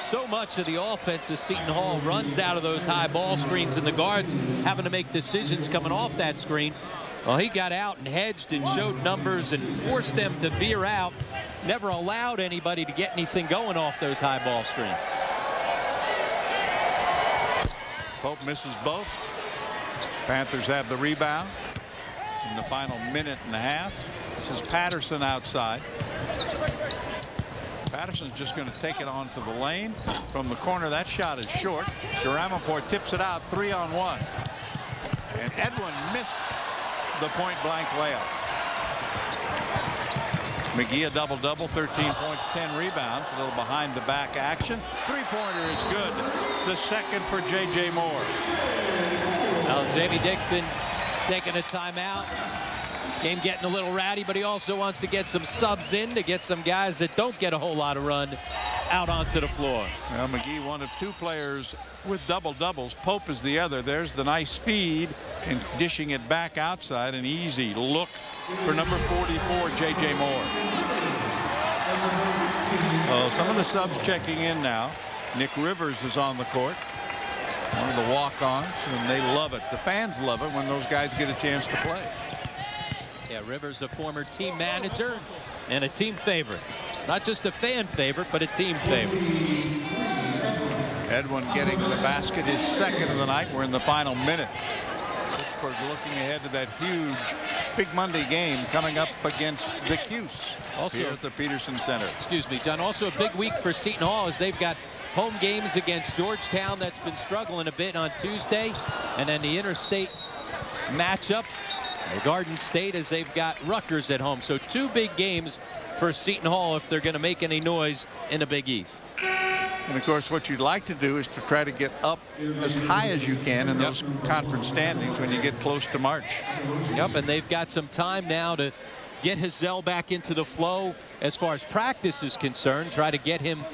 S12: so much of the offense as Seton Hall runs out of those high ball screens, and the guards having to make decisions coming off that screen. Well, he got out and hedged and showed numbers and forced them to veer out. Never allowed anybody to get anything going off those high ball screens.
S6: Pope misses both. Panthers have the rebound in the final minute and a half. This is Patterson outside. Patterson's just going to take it onto the lane from the corner. That shot is short. Jaramanpour tips it out, 3-on-1. And Edwin missed the point-blank layup. McGee a double-double, 13 points, 10 rebounds. A little behind-the-back action. Three-pointer is good. The second for J.J. Moore.
S12: Now Jamie Dixon taking a timeout. Game getting a little ratty, but he also wants to get some subs in to get some guys that don't get a whole lot of run out onto the floor.
S6: Well, McGee, one of 2 players with double-doubles. Pope is the other. There's the nice feed and dishing it back outside. An easy look for number 44, J.J. Moore. Oh, some of the subs checking in now. Nick Rivers is on the court. One of the walk-ons, and they love it. The fans love it when those guys get a chance to play.
S12: Yeah, Rivers, a former team manager and a team favorite. Not just a fan favorite, but a team favorite.
S6: Edwin getting the basket, his second of the night. We're in the final minute. Pittsburgh looking ahead to that huge Big Monday game coming up against the Cuse here at the Peterson Center.
S12: Excuse me, John. Also a big week for Seton Hall as they've got home games against Georgetown that's been struggling a bit on Tuesday, and then the interstate matchup, the Garden State, as they've got Rutgers at home. So 2 big games for Seton Hall if they're going to make any noise in the Big East.
S6: And of course, what you'd like to do is to try to get up as high as you can in those conference standings when you get close to March.
S12: Yep, and they've got some time now to get Hazel back into the flow as far as practice is concerned. Try to get him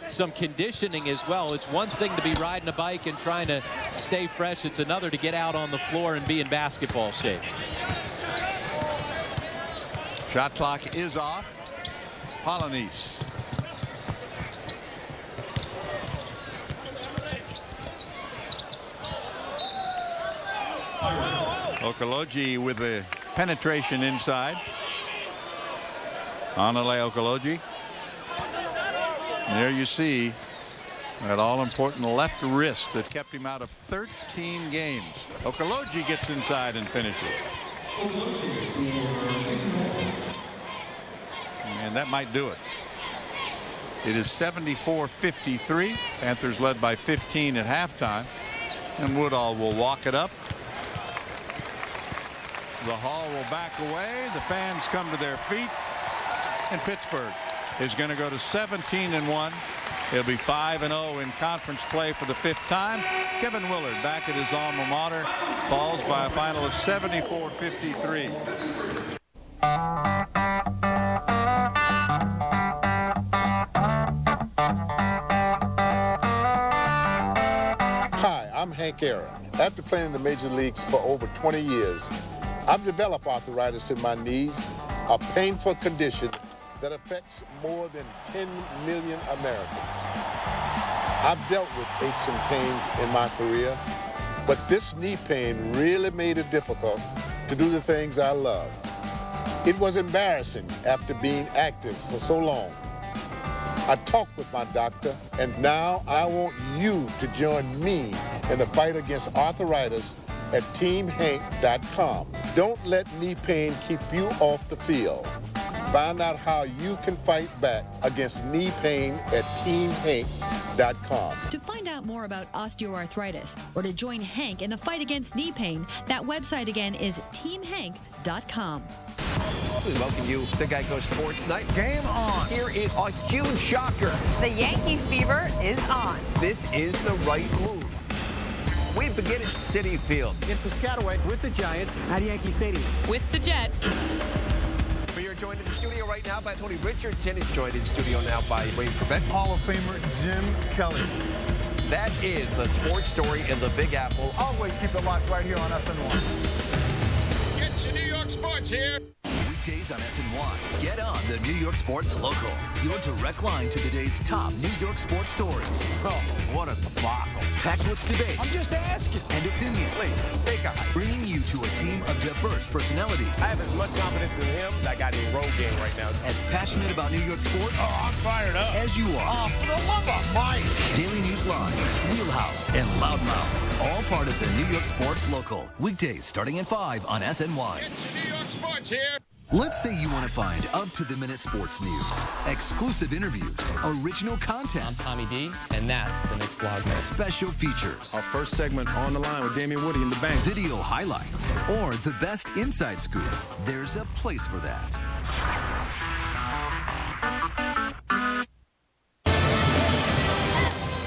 S12: some conditioning as well. It's one thing to be riding a bike and trying to stay fresh. It's another to get out on the floor and be in basketball shape.
S6: Shot clock is off. Polynice. Okoloji with the penetration inside. Anale Okoloji. There you see that all-important left wrist that kept him out of 13 games. Okoloji gets inside and finishes. And that might do it. It is 74-53. Panthers led by 15 at halftime. And Woodall will walk it up. The Hall will back away. The fans come to their feet. And Pittsburgh is going to go to 17-1. It'll be 5-0 in conference play for the 5th time. Kevin Willard back at his alma mater falls by a final of 74-53.
S10: Hi, I'm Hank Aaron. After playing in the major leagues for over 20 years, I've developed arthritis in my knees, a painful condition that affects more than 10 million Americans. I've dealt with aches and pains in my career, But this knee pain really made it difficult to do the things I love. It was embarrassing after being active for so long. I talked with my doctor, and now I want you to join me in the fight against arthritis at teamhank.com. Don't let knee pain keep you off the field. Find out how you can fight back against knee pain at teamhank.com.
S1: To find out more about osteoarthritis or to join Hank in the fight against knee pain, that website again is teamhank.com.
S19: We welcome you to Geico Sports Night. Game on. Here is a huge shocker.
S20: The Yankee fever is on.
S19: This is the right move. We begin at Citi Field in Piscataway with the Giants at Yankee Stadium
S20: With the Jets.
S19: We are joined in the studio right now by Tony Richardson. He's joined in studio now by Wayne Prevett.
S10: Hall of Famer Jim Kelly.
S19: That is the sports story in the Big Apple.
S10: Always keep it locked right here on SN1.
S3: Get your New York sports here.
S23: Weekdays on SNY. Get on the New York Sports Local. Your direct line to the day's top New York sports stories.
S10: Oh, what a debacle.
S23: Packed with debate.
S10: I'm just asking.
S23: And opinion.
S10: Please, take a
S23: Bringing you to a team of diverse personalities.
S3: I have as much confidence in him as I got in road game right now.
S23: As passionate about New York sports.
S3: Oh, I'm fired up.
S23: As you are.
S3: Oh, for the love of Mike.
S23: Daily News Live, Wheelhouse, and Loudmouths. All part of the New York Sports Local. Weekdays starting at 5 on SNY.
S3: Get your New York sports here.
S23: Let's say you want to find up-to-the-minute sports news, exclusive interviews, original content.
S17: I'm Tommy D, and that's the Knicks blog.
S23: Special features.
S16: Our first segment on the line with Damian Woody in the bank.
S23: Video highlights, or the best inside scoop. There's a place for that.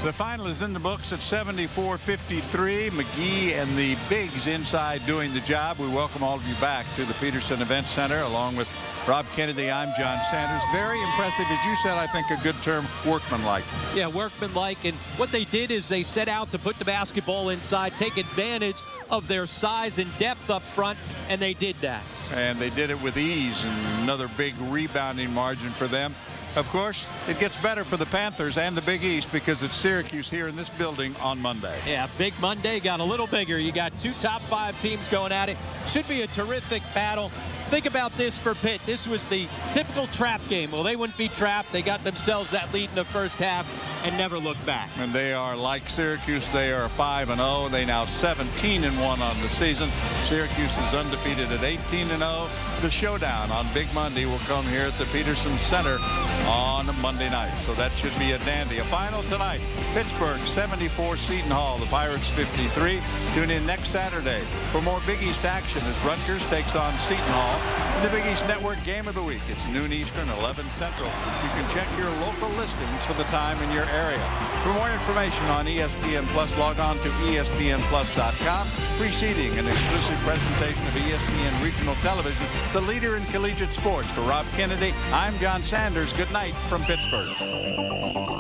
S6: The final is in the books at 74-53. McGee and the Bigs inside doing the job. We welcome all of you back to the Peterson Event Center along with Rob Kennedy. I'm John Sanders. Very impressive, as you said, I think a good term, workmanlike.
S12: Yeah, workmanlike. And what they did is they set out to put the basketball inside, take advantage of their size and depth up front, and they did that.
S6: And they did it with ease, and another big rebounding margin for them. Of course, it gets better for the Panthers and the Big East because it's Syracuse here in this building on Monday.
S12: Yeah, Big Monday got a little bigger. You got two top 5 teams going at it. Should be a terrific battle. Think about this for Pitt. This was the typical trap game. Well, they wouldn't be trapped. They got themselves that lead in the first half and never looked back.
S6: And they are like Syracuse. They are 5-0. They now 17-1 on the season. Syracuse is undefeated at 18-0. The showdown on Big Monday will come here at the Peterson Center on Monday night. So that should be a dandy. A final tonight. Pittsburgh 74, Seton Hall. The Pirates 53. Tune in next Saturday for more Big East action as Rutgers takes on Seton Hall. The Big East Network Game of the Week. It's noon Eastern, 11 Central. You can check your local listings for the time in your area. For more information on ESPN Plus, log on to ESPNplus.com. Preceding an exclusive presentation of ESPN Regional Television, the leader in collegiate sports. For Rob Kennedy, I'm John Sanders. Good night from Pittsburgh.